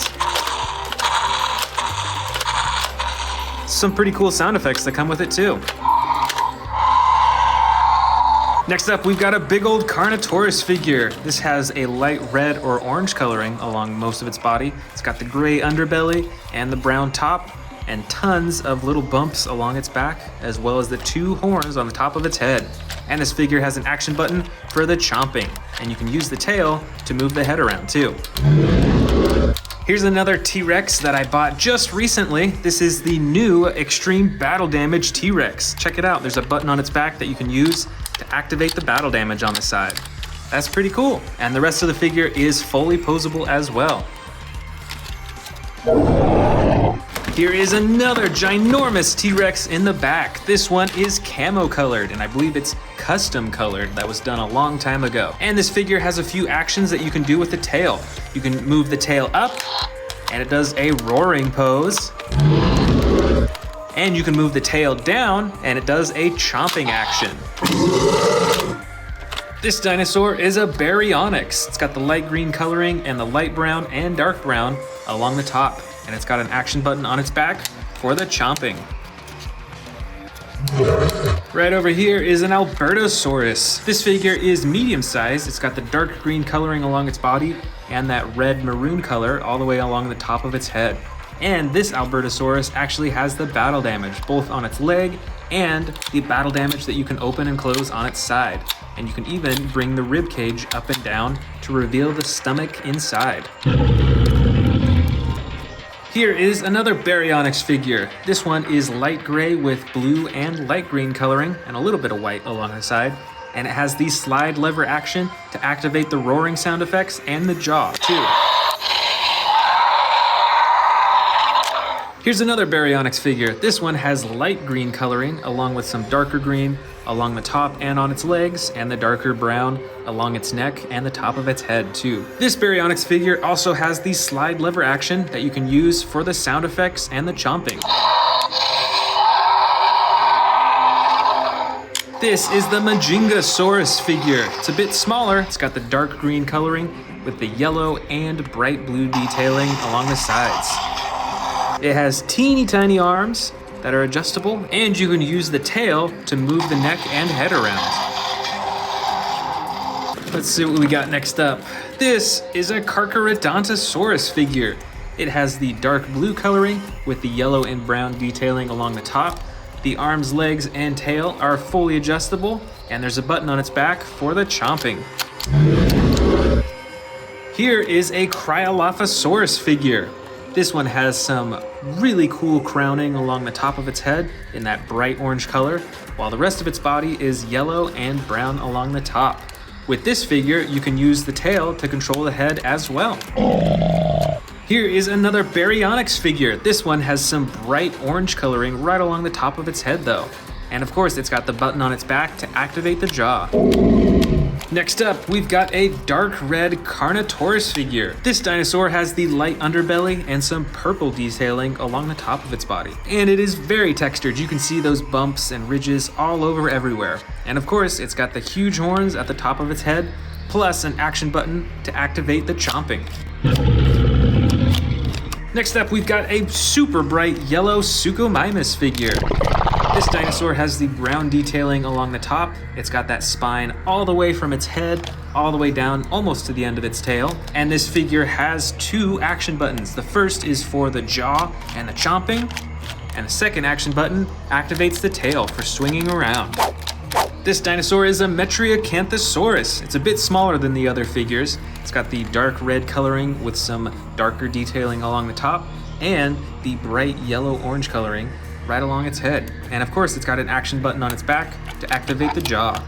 Some pretty cool sound effects that come with it too. Next up, we've got a big old Carnotaurus figure. This has a light red or orange coloring along most of its body. It's got the gray underbelly and the brown top, and tons of little bumps along its back, as well as the two horns on the top of its head. And this figure has an action button for the chomping, and you can use the tail to move the head around too. Here's another T-Rex that I bought just recently. This is the new Extreme Battle Damage T-Rex. Check it out, there's a button on its back that you can use to activate the battle damage on the side. That's pretty cool. And the rest of the figure is fully posable as well. Here is another ginormous T-Rex in the back. This one is camo colored, and I believe it's custom colored. That was done a long time ago. And this figure has a few actions that you can do with the tail. You can move the tail up, and it does a roaring pose. And you can move the tail down, and it does a chomping action. This dinosaur is a Baryonyx. It's got the light green coloring and the light brown and dark brown along the top. And it's got an action button on its back for the chomping. Right over here is an Albertosaurus. This figure is medium sized. It's got the dark green coloring along its body and that red maroon color all the way along the top of its head. And this Albertosaurus actually has the battle damage, both on its leg and the battle damage that you can open and close on its side. And you can even bring the rib cage up and down to reveal the stomach inside. Here is another Baryonyx figure. This one is light gray with blue and light green coloring and a little bit of white along the side. And it has the slide lever action to activate the roaring sound effects and the jaw too. Here's another Baryonyx figure. This one has light green coloring along with some darker green along the top and on its legs, and the darker brown along its neck and the top of its head too. This Baryonyx figure also has the slide lever action that you can use for the sound effects and the chomping. This is the Majingasaurus figure. It's a bit smaller. It's got the dark green coloring with the yellow and bright blue detailing along the sides. It has teeny tiny arms that are adjustable, and you can use the tail to move the neck and head around. Let's see what we got next up. This is a Carcharodontosaurus figure. It has the dark blue coloring with the yellow and brown detailing along the top. The arms, legs, and tail are fully adjustable, and there's a button on its back for the chomping. Here is a Cryolophosaurus figure. This one has some really cool crowning along the top of its head in that bright orange color, while the rest of its body is yellow and brown along the top. With this figure, you can use the tail to control the head as well. Here is another Baryonyx figure. This one has some bright orange coloring right along the top of its head though. And of course, it's got the button on its back to activate the jaw. Next up, we've got a dark red Carnotaurus figure. This dinosaur has the light underbelly and some purple detailing along the top of its body. And it is very textured. You can see those bumps and ridges all over everywhere. And of course, it's got the huge horns at the top of its head, plus an action button to activate the chomping. Next up, we've got a super bright yellow Suchomimus figure. This dinosaur has the brown detailing along the top. It's got that spine all the way from its head, all the way down almost to the end of its tail. And this figure has two action buttons. The first is for the jaw and the chomping, and the second action button activates the tail for swinging around. This dinosaur is a Metriacanthosaurus. It's a bit smaller than the other figures. It's got the dark red coloring with some darker detailing along the top, and the bright yellow-orange coloring right along its head. And of course, it's got an action button on its back to activate the jaw.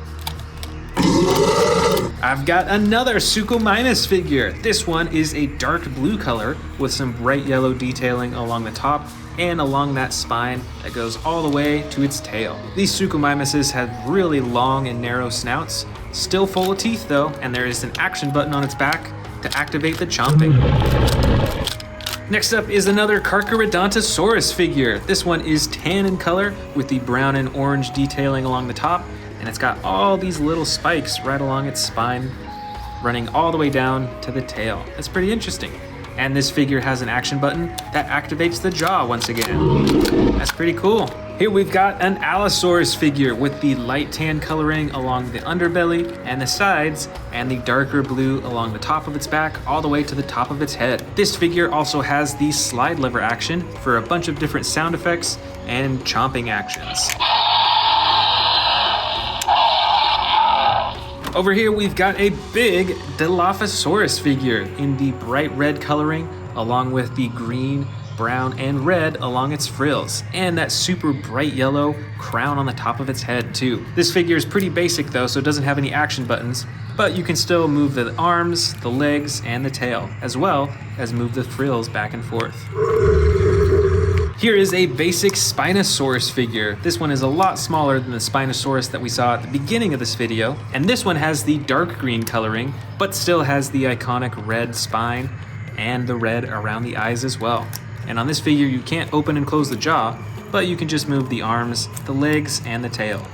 I've got another Suchomimus figure. This one is a dark blue color with some bright yellow detailing along the top and along that spine that goes all the way to its tail. These Suchomimuses have really long and narrow snouts, still full of teeth though, and there is an action button on its back to activate the chomping. Next up is another Carcharodontosaurus figure. This one is tan in color with the brown and orange detailing along the top, and it's got all these little spikes right along its spine, running all the way down to the tail. That's pretty interesting. And this figure has an action button that activates the jaw once again. That's pretty cool. Here we've got an Allosaurus figure with the light tan coloring along the underbelly and the sides, and the darker blue along the top of its back all the way to the top of its head. This figure also has the slide lever action for a bunch of different sound effects and chomping actions. Over here we've got a big Dilophosaurus figure in the bright red coloring along with the green, brown, and red along its frills, and that super bright yellow crown on the top of its head too. This figure is pretty basic though, so it doesn't have any action buttons, but you can still move the arms, the legs, and the tail, as well as move the frills back and forth. Here is a basic Spinosaurus figure. This one is a lot smaller than the Spinosaurus that we saw at the beginning of this video, and this one has the dark green coloring, but still has the iconic red spine and the red around the eyes as well. And on this figure, you can't open and close the jaw, but you can just move the arms, the legs, and the tail.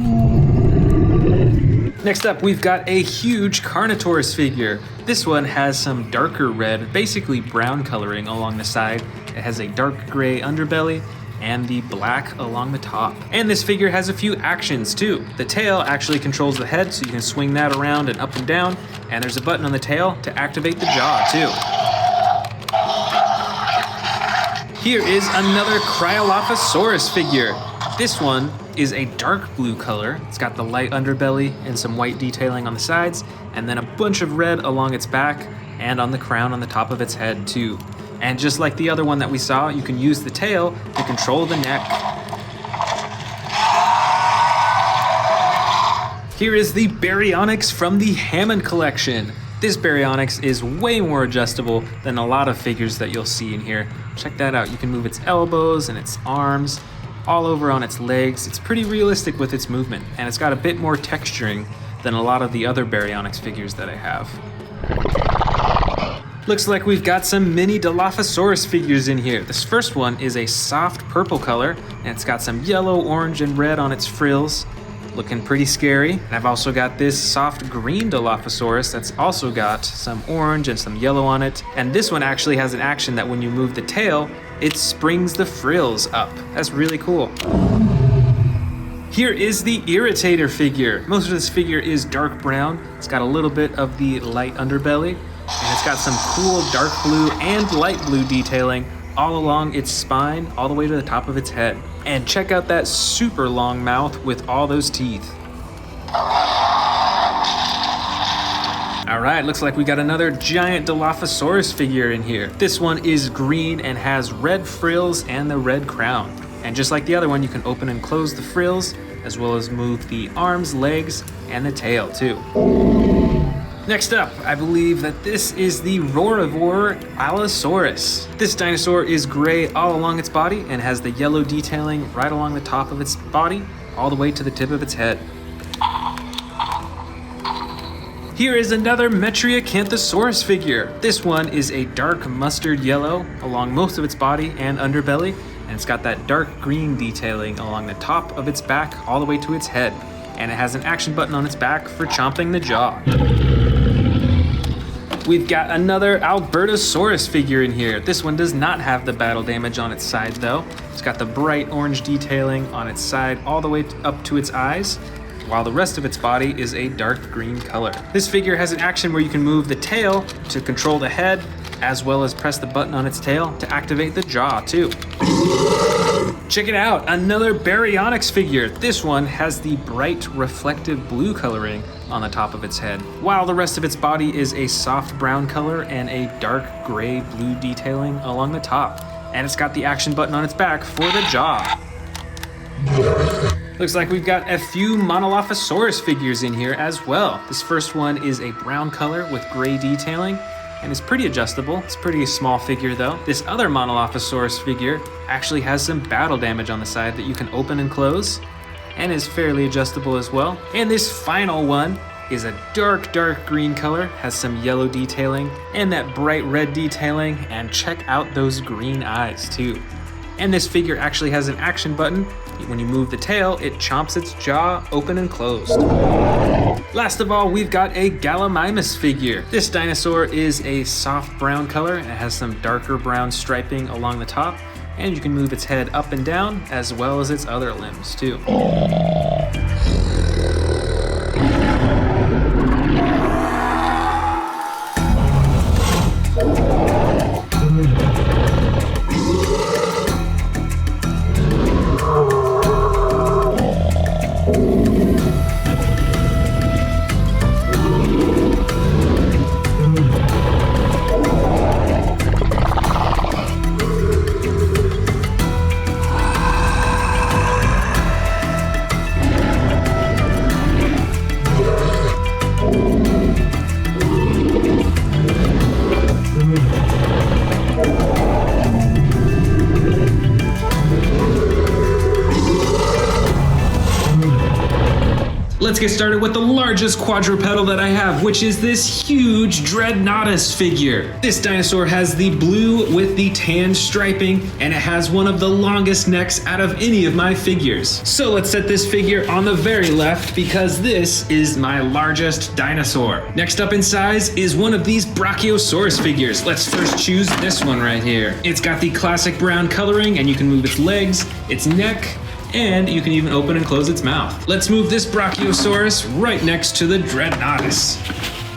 Next up, we've got a huge Carnotaurus figure. This one has some darker red, basically brown coloring along the side. It has a dark gray underbelly and the black along the top. And this figure has a few actions too. The tail actually controls the head, so you can swing that around and up and down, and there's a button on the tail to activate the jaw too. Here is another Cryolophosaurus figure. This one is a dark blue color. It's got the light underbelly and some white detailing on the sides, and then a bunch of red along its back and on the crown on the top of its head too. And just like the other one that we saw, you can use the tail to control the neck. Here is the Baryonyx from the Hammond collection. This Baryonyx is way more adjustable than a lot of figures that you'll see in here. Check that out. You can move its elbows and its arms, all over on its legs. It's pretty realistic with its movement, and it's got a bit more texturing than a lot of the other Baryonyx figures that I have. Looks like we've got some mini Dilophosaurus figures in here. This first one is a soft purple color, and it's got some yellow, orange, and red on its frills. Looking pretty scary. And I've also got this soft green Dilophosaurus that's also got some orange and some yellow on it. And this one actually has an action that when you move the tail, it springs the frills up. That's really cool. Here is the Irritator figure. Most of this figure is dark brown. It's got a little bit of the light underbelly, and it's got some cool dark blue and light blue detailing all along its spine, all the way to the top of its head. And check out that super long mouth with all those teeth. All right, looks like we got another giant Dilophosaurus figure in here. This one is green and has red frills and the red crown. And just like the other one, you can open and close the frills, as well as move the arms, legs, and the tail too. Next up, I believe that this is the Roarivore Allosaurus. This dinosaur is gray all along its body and has the yellow detailing right along the top of its body, all the way to the tip of its head. Here is another Metriacanthosaurus figure. This one is a dark mustard yellow along most of its body and underbelly, and it's got that dark green detailing along the top of its back all the way to its head. And it has an action button on its back for chomping the jaw. We've got another Albertosaurus figure in here. This one does not have the battle damage on its side though. It's got the bright orange detailing on its side all the way up to its eyes, while the rest of its body is a dark green color. This figure has an action where you can move the tail to control the head, as well as press the button on its tail to activate the jaw too. Check it out, another Baryonyx figure. This one has the bright reflective blue coloring on the top of its head, while the rest of its body is a soft brown color and a dark gray blue detailing along the top. And it's got the action button on its back for the jaw. Looks like we've got a few Monolophosaurus figures in here as well. This first one is a brown color with gray detailing and is pretty adjustable. It's a pretty small figure though. This other Monolophosaurus figure actually has some battle damage on the side that you can open and close and is fairly adjustable as well. And this final one is a dark green color, has some yellow detailing and that bright red detailing, and check out those green eyes too. And this figure actually has an action button. When you move the tail, it chomps its jaw open and closed. Last of all, we've got a Gallimimus figure. This dinosaur is a soft brown color and it has some darker brown striping along the top, and you can move its head up and down as well as its other limbs too. Let's get started with the largest quadrupedal that I have, which is this huge Dreadnoughtus figure. This dinosaur has the blue with the tan striping, and it has one of the longest necks out of any of my figures. So let's set this figure on the very left because this is my largest dinosaur. Next up in size is one of these Brachiosaurus figures. Let's first choose this one right here. It's got the classic brown coloring, and you can move its legs, its neck, and you can even open and close its mouth. Let's move this Brachiosaurus right next to the Dreadnoughtus.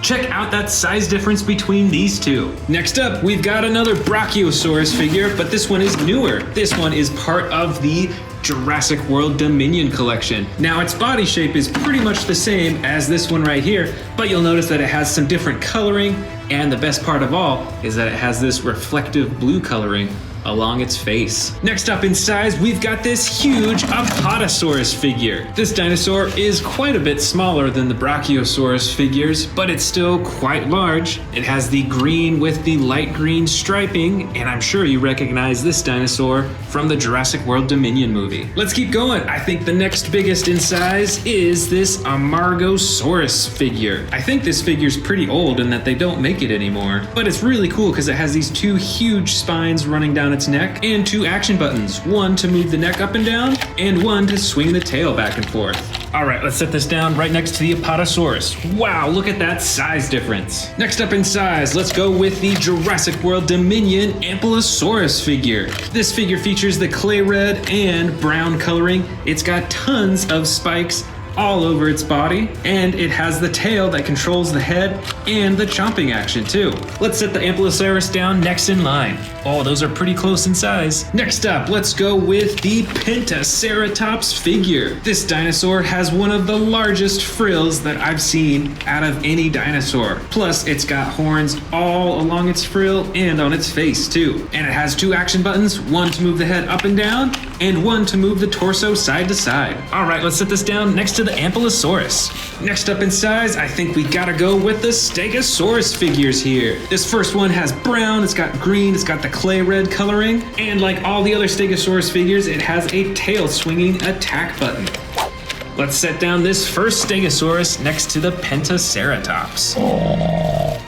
Check out that size difference between these two. Next up, we've got another Brachiosaurus figure, but this one is newer. This one is part of the Jurassic World Dominion collection. Now its body shape is pretty much the same as this one right here, but you'll notice that it has some different coloring, and the best part of all is that it has this reflective blue coloring along its face. Next up in size, we've got this huge Apatosaurus figure. This dinosaur is quite a bit smaller than the Brachiosaurus figures, but it's still quite large. It has the green with the light green striping, and I'm sure you recognize this dinosaur from the Jurassic World Dominion movie. Let's keep going. I think the next biggest in size is this Amargosaurus figure. I think this figure's pretty old and that they don't make it anymore, but it's really cool because it has these two huge spines running down its neck and two action buttons, one to move the neck up and down and one to swing the tail back and forth. All right, let's set this down right next to the Apatosaurus. Wow, look at that size difference. Next up in size, let's go with the Jurassic World Dominion Ankylosaurus figure. This figure features the clay red and brown coloring. It's got tons of spikes all over its body, and it has the tail that controls the head and the chomping action too. Let's set the Ankylosaurus down next in line. Oh, those are pretty close in size. Next up, let's go with the Pentaceratops figure. This dinosaur has one of the largest frills that I've seen out of any dinosaur. Plus, it's got horns all along its frill and on its face too. And it has two action buttons, one to move the head up and down, and one to move the torso side to side. All right, let's set this down next to the Ankylosaurus. Next up in size, I think we gotta go with the Stegosaurus figures here. This first one has brown, it's got green, it's got the clay red coloring, and like all the other Stegosaurus figures, it has a tail swinging attack button. Let's set down this first Stegosaurus next to the Pentaceratops.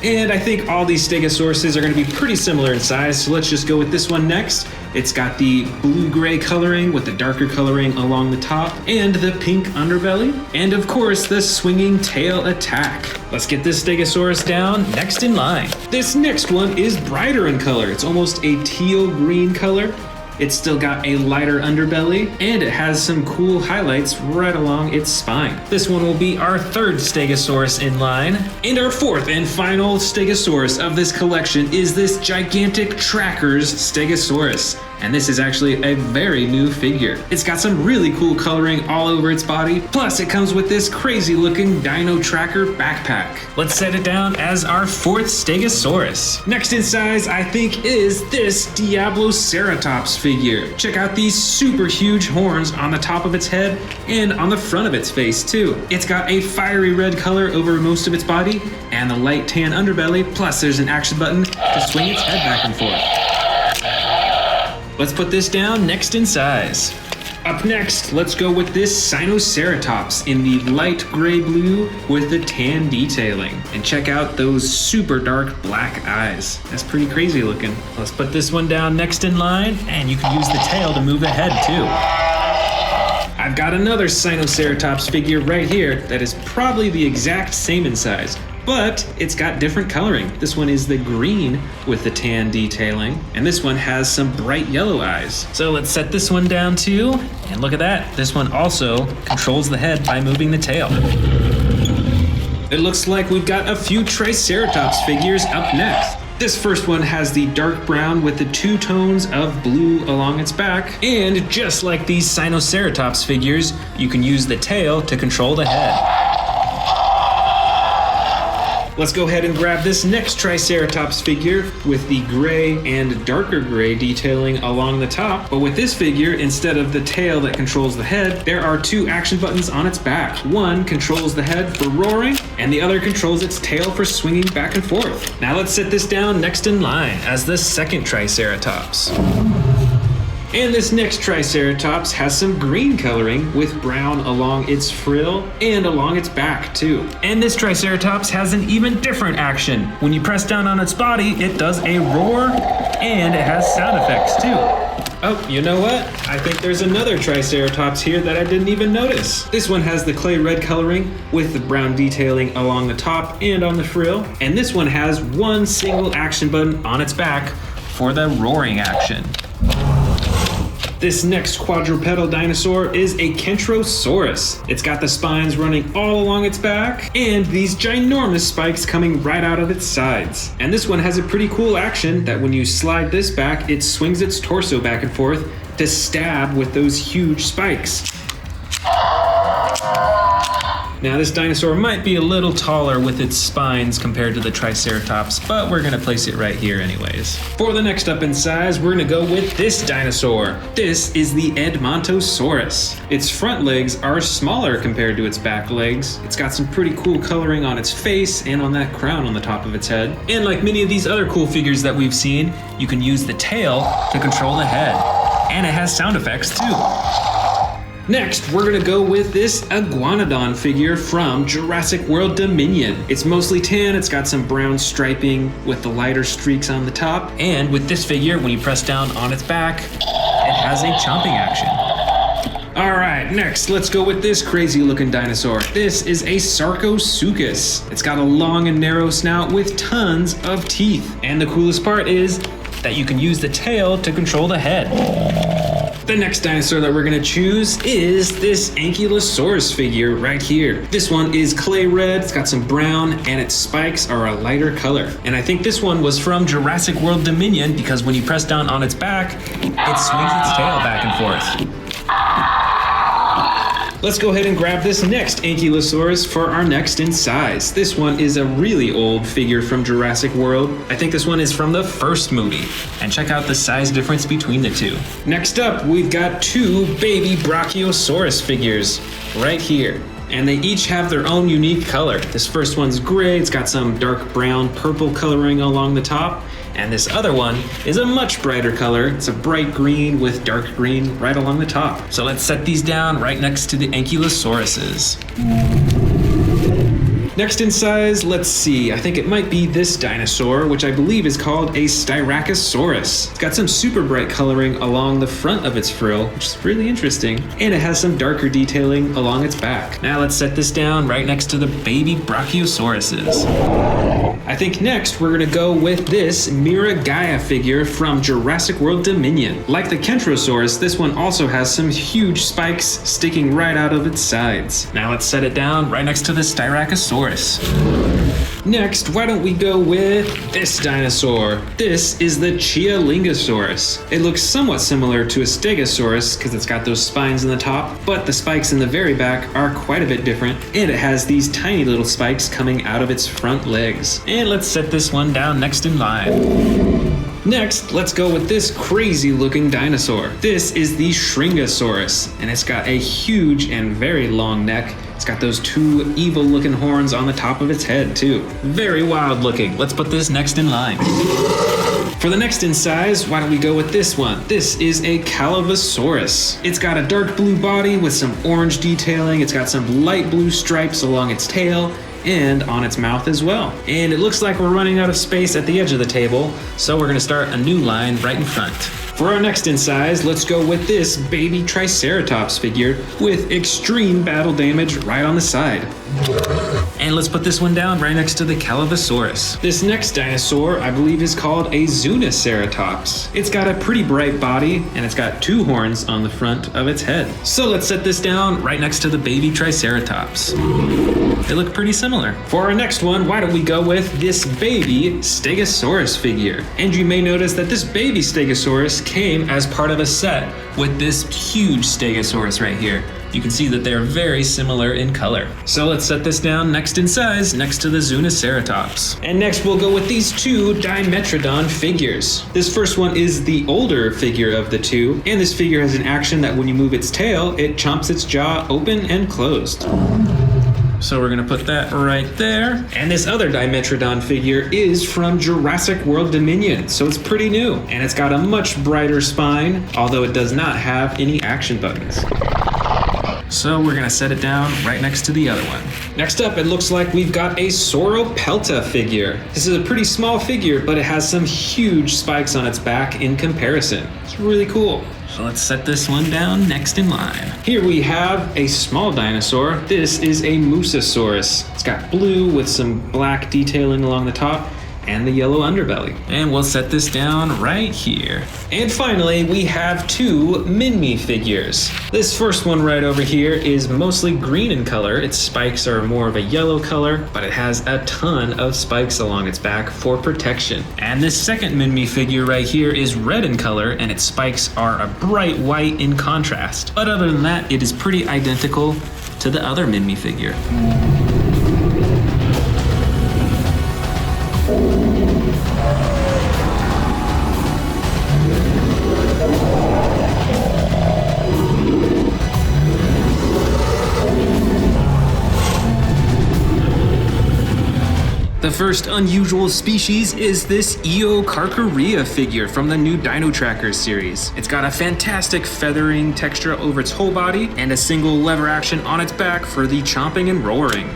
And I think all these Stegosauruses are going to be pretty similar in size, so let's just go with this one next. It's got the blue-gray coloring with the darker coloring along the top, and the pink underbelly, and of course the swinging tail attack. Let's get this Stegosaurus down next in line. This next one is brighter in color. It's almost a teal-green color. It's still got a lighter underbelly, and it has some cool highlights right along its spine. This one will be our third Stegosaurus in line. And our fourth and final Stegosaurus of this collection is this gigantic Trackers Stegosaurus. And this is actually a very new figure. It's got some really cool coloring all over its body, plus it comes with this crazy looking Dino Tracker backpack. Let's set it down as our fourth Stegosaurus. Next in size, I think, is this Diabloceratops figure. Check out these super huge horns on the top of its head and on the front of its face too. It's got a fiery red color over most of its body and the light tan underbelly, plus there's an action button to swing its head back and forth. Let's put this down next in size. Up next, let's go with this Spinosaurus in the light gray blue with the tan detailing. And check out those super dark black eyes. That's pretty crazy looking. Let's put this one down next in line, and you can use the tail to move the head too. I've got another Spinosaurus figure right here that is probably the exact same in size, but it's got different coloring. This one is the green with the tan detailing, and this one has some bright yellow eyes. So let's set this one down too, and look at that. This one also controls the head by moving the tail. It looks like we've got a few Triceratops figures up next. This first one has the dark brown with the two tones of blue along its back, and just like these Spinosaurus figures, you can use the tail to control the head. Let's go ahead and grab this next Triceratops figure with the gray and darker gray detailing along the top. But with this figure, instead of the tail that controls the head, there are two action buttons on its back. One controls the head for roaring, and the other controls its tail for swinging back and forth. Now let's set this down next in line as the second Triceratops. And this next Triceratops has some green coloring with brown along its frill and along its back too. And this Triceratops has an even different action. When you press down on its body, it does a roar and it has sound effects too. Oh, you know what? I think there's another Triceratops here that I didn't even notice. This one has the clay red coloring with the brown detailing along the top and on the frill. And this one has one single action button on its back for the roaring action. This next quadrupedal dinosaur is a Kentrosaurus. It's got the spines running all along its back and these ginormous spikes coming right out of its sides. And this one has a pretty cool action that when you slide this back, it swings its torso back and forth to stab with those huge spikes. Now this dinosaur might be a little taller with its spines compared to the Triceratops, but we're gonna place it right here anyways. For the next up in size, we're gonna go with this dinosaur. This is the Edmontosaurus. Its front legs are smaller compared to its back legs. It's got some pretty cool coloring on its face and on that crown on the top of its head. And like many of these other cool figures that we've seen, you can use the tail to control the head. And it has sound effects too. Next, we're gonna go with this Iguanodon figure from Jurassic World Dominion. It's mostly tan, it's got some brown striping with the lighter streaks on the top. And with this figure, when you press down on its back, it has a chomping action. All right, next, let's go with this crazy looking dinosaur. This is a Sarcosuchus. It's got a long and narrow snout with tons of teeth. And the coolest part is that you can use the tail to control the head. The next dinosaur that we're gonna choose is this Ankylosaurus figure right here. This one is clay red, it's got some brown, and its spikes are a lighter color. And I think this one was from Jurassic World Dominion because when you press down on its back, it swings its tail back and forth. Let's go ahead and grab this next Ankylosaurus for our next in size. This one is a really old figure from Jurassic World. I think this one is from the first movie. And check out the size difference between the two. Next up, we've got two baby Brachiosaurus figures right here. And they each have their own unique color. This first one's gray, it's got some dark brown purple coloring along the top. And this other one is a much brighter color. It's a bright green with dark green right along the top. So let's set these down right next to the Ankylosauruses. Next in size, let's see, I think it might be this dinosaur, which I believe is called a Styracosaurus. It's got some super bright coloring along the front of its frill, which is really interesting, and it has some darker detailing along its back. Now let's set this down right next to the baby Brachiosauruses. I think next we're gonna go with this Miragaia figure from Jurassic World Dominion. Like the Kentrosaurus, this one also has some huge spikes sticking right out of its sides. Now let's set it down right next to the Styracosaurus. Next, why don't we go with this dinosaur? This is the Chialingosaurus. It looks somewhat similar to a Stegosaurus because it's got those spines in the top, but the spikes in the very back are quite a bit different, and it has these tiny little spikes coming out of its front legs. And let's set this one down next in line. Next, let's go with this crazy looking dinosaur. This is the Shringosaurus, and it's got a huge and very long neck. It's got those two evil looking horns on the top of its head too. Very wild looking. Let's put this next in line. For the next in size, why don't we go with this one? This is a Calavosaurus. It's got a dark blue body with some orange detailing. It's got some light blue stripes along its tail and on its mouth as well. And it looks like we're running out of space at the edge of the table, so we're gonna start a new line right in front. For our next in size, let's go with this baby Triceratops figure with extreme battle damage right on the side. And let's put this one down right next to the Calavosaurus. This next dinosaur, I believe, is called a Zuniceratops. It's got a pretty bright body, and it's got two horns on the front of its head. So let's set this down right next to the baby Triceratops. They look pretty similar. For our next one, why don't we go with this baby Stegosaurus figure? And you may notice that this baby Stegosaurus came as part of a set with this huge Stegosaurus right here. You can see that they're very similar in color. So let's set this down next in size, next to the Zuniceratops. And next we'll go with these two Dimetrodon figures. This first one is the older figure of the two, and this figure has an action that when you move its tail, it chomps its jaw open and closed. So we're gonna put that right there. And this other Dimetrodon figure is from Jurassic World Dominion, so it's pretty new. And it's got a much brighter spine, although it does not have any action buttons. So we're gonna set it down right next to the other one. Next up, it looks like we've got a Sauropelta figure. This is a pretty small figure, but it has some huge spikes on its back in comparison. It's really cool. So let's set this one down next in line. Here we have a small dinosaur. This is a Mosasaurus. It's got blue with some black detailing along the top and the yellow underbelly. And we'll set this down right here. And finally, we have two Minmi figures. This first one right over here is mostly green in color. Its spikes are more of a yellow color, but it has a ton of spikes along its back for protection. And this second Minmi figure right here is red in color, and its spikes are a bright white in contrast. But other than that, it is pretty identical to the other Minmi figure. The first unusual species is this Eocarcharia figure from the new Dino Trackers series. It's got a fantastic feathering texture over its whole body and a single lever action on its back for the chomping and roaring.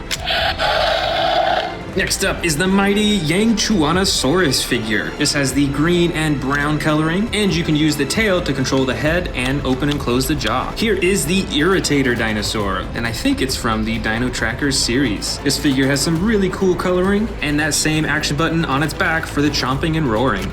Next up is the mighty Yangchuanosaurus figure. This has the green and brown coloring, and you can use the tail to control the head and open and close the jaw. Here is the Irritator dinosaur, and I think it's from the Dino Trackers series. This figure has some really cool coloring, and that same action button on its back for the chomping and roaring.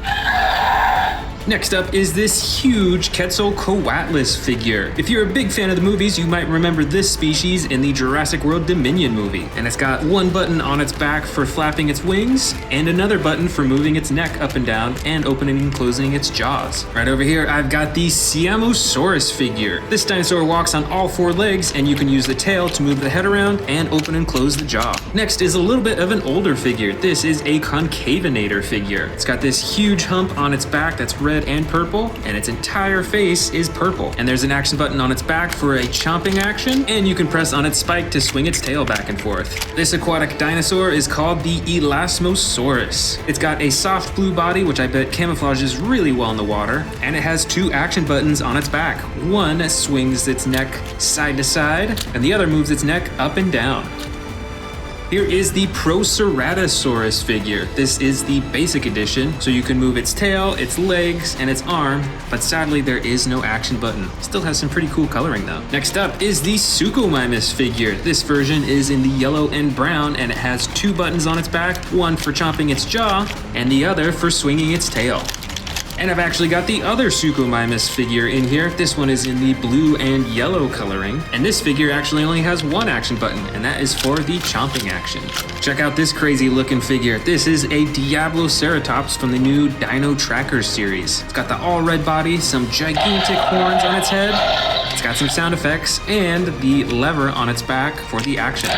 Next up is this huge Quetzalcoatlus figure. If you're a big fan of the movies, you might remember this species in the Jurassic World Dominion movie. And it's got one button on its back for flapping its wings, and another button for moving its neck up and down and opening and closing its jaws. Right over here, I've got the Siamosaurus figure. This dinosaur walks on all four legs, and you can use the tail to move the head around and open and close the jaw. Next is a little bit of an older figure. This is a Concavinator figure. It's got this huge hump on its back that's red red and purple, and its entire face is purple. And there's an action button on its back for a chomping action, and you can press on its spike to swing its tail back and forth. This aquatic dinosaur is called the Elasmosaurus. It's got a soft blue body, which I bet camouflages really well in the water, and it has 2 action buttons on its back. One swings its neck side to side, and the other moves its neck up and down. Here is the Proceratosaurus figure. This is the basic edition, so you can move its tail, its legs, and its arm, but sadly there is no action button. Still has some pretty cool coloring though. Next up is the Suchomimus figure. This version is in the yellow and brown, and it has 2 buttons on its back, one for chomping its jaw, and the other for swinging its tail. And I've actually got the other Suchomimus figure in here. This one is in the blue and yellow coloring. And this figure actually only has 1 action button, and that is for the chomping action. Check out this crazy looking figure. This is a Diabloceratops from the new Dino Trackers series. It's got the all red body, some gigantic horns on its head. It's got some sound effects, and the lever on its back for the action.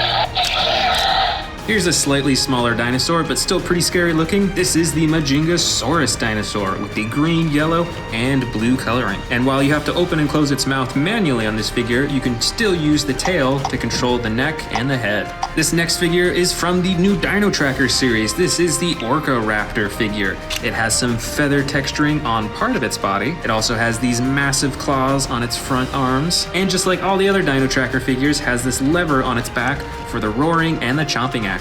Here's a slightly smaller dinosaur, but still pretty scary looking. This is the Majingasaurus dinosaur with the green, yellow, and blue coloring. And while you have to open and close its mouth manually on this figure, you can still use the tail to control the neck and the head. This next figure is from the new Dino Tracker series. This is the Orca-Raptor figure. It has some feather texturing on part of its body. It also has these massive claws on its front arms. And just like all the other Dino Tracker figures, has this lever on its back for the roaring and the chomping action.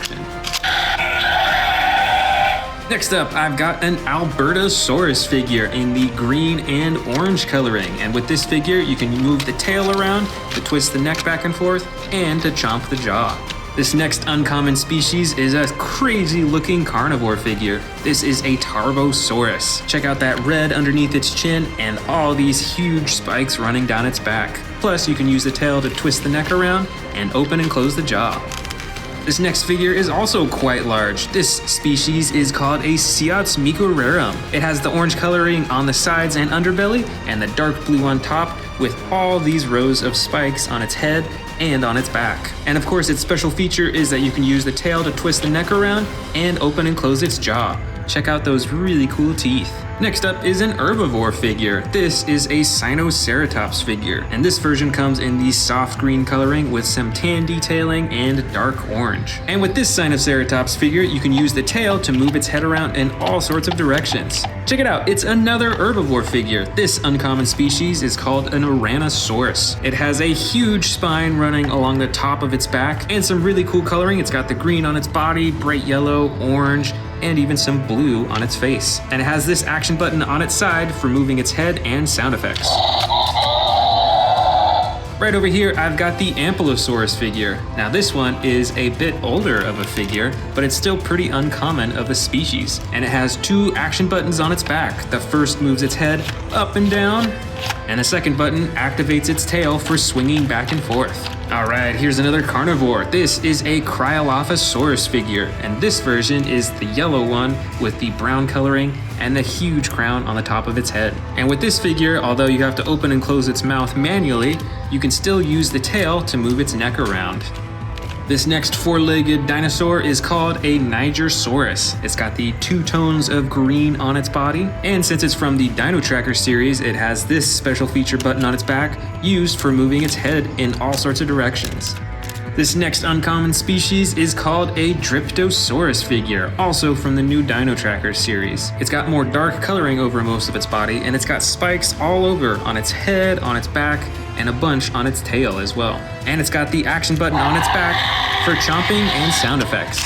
Next up, I've got an Albertosaurus figure in the green and orange coloring. And with this figure, you can move the tail around to twist the neck back and forth and to chomp the jaw. This next uncommon species is a crazy looking carnivore figure. This is a Tarbosaurus. Check out that red underneath its chin and all these huge spikes running down its back. Plus, you can use the tail to twist the neck around and open and close the jaw. This next figure is also quite large. This species is called a Ceops microrarum. It has the orange coloring on the sides and underbelly, and the dark blue on top, with all these rows of spikes on its head and on its back. And of course, its special feature is that you can use the tail to twist the neck around and open and close its jaw. Check out those really cool teeth. Next up is an herbivore figure. This is a Sinoceratops figure, and this version comes in the soft green coloring with some tan detailing and dark orange. And with this Sinoceratops figure, you can use the tail to move its head around in all sorts of directions. Check it out, it's another herbivore figure. This uncommon species is called an Ouranosaurus. It has a huge spine running along the top of its back and some really cool coloring. It's got the green on its body, bright yellow, orange, and even some blue on its face. And it has this action button on its side for moving its head and sound effects. Right over here, I've got the Ankylosaurus figure. Now this one is a bit older of a figure, but it's still pretty uncommon of a species. And it has 2 action buttons on its back. The first moves its head up and down, and the second button activates its tail for swinging back and forth. Alright, here's another carnivore. This is a Cryolophosaurus figure, and this version is the yellow one with the brown coloring and the huge crown on the top of its head. And with this figure, although you have to open and close its mouth manually, you can still use the tail to move its neck around. This next 4-legged dinosaur is called a Nigersaurus. It's got the 2 tones of green on its body, and since it's from the Dino Tracker series, it has this special feature button on its back used for moving its head in all sorts of directions. This next uncommon species is called a Dryptosaurus figure, also from the new Dino Tracker series. It's got more dark coloring over most of its body, and it's got spikes all over on its head, on its back, and a bunch on its tail as well. And it's got the action button on its back for chomping and sound effects.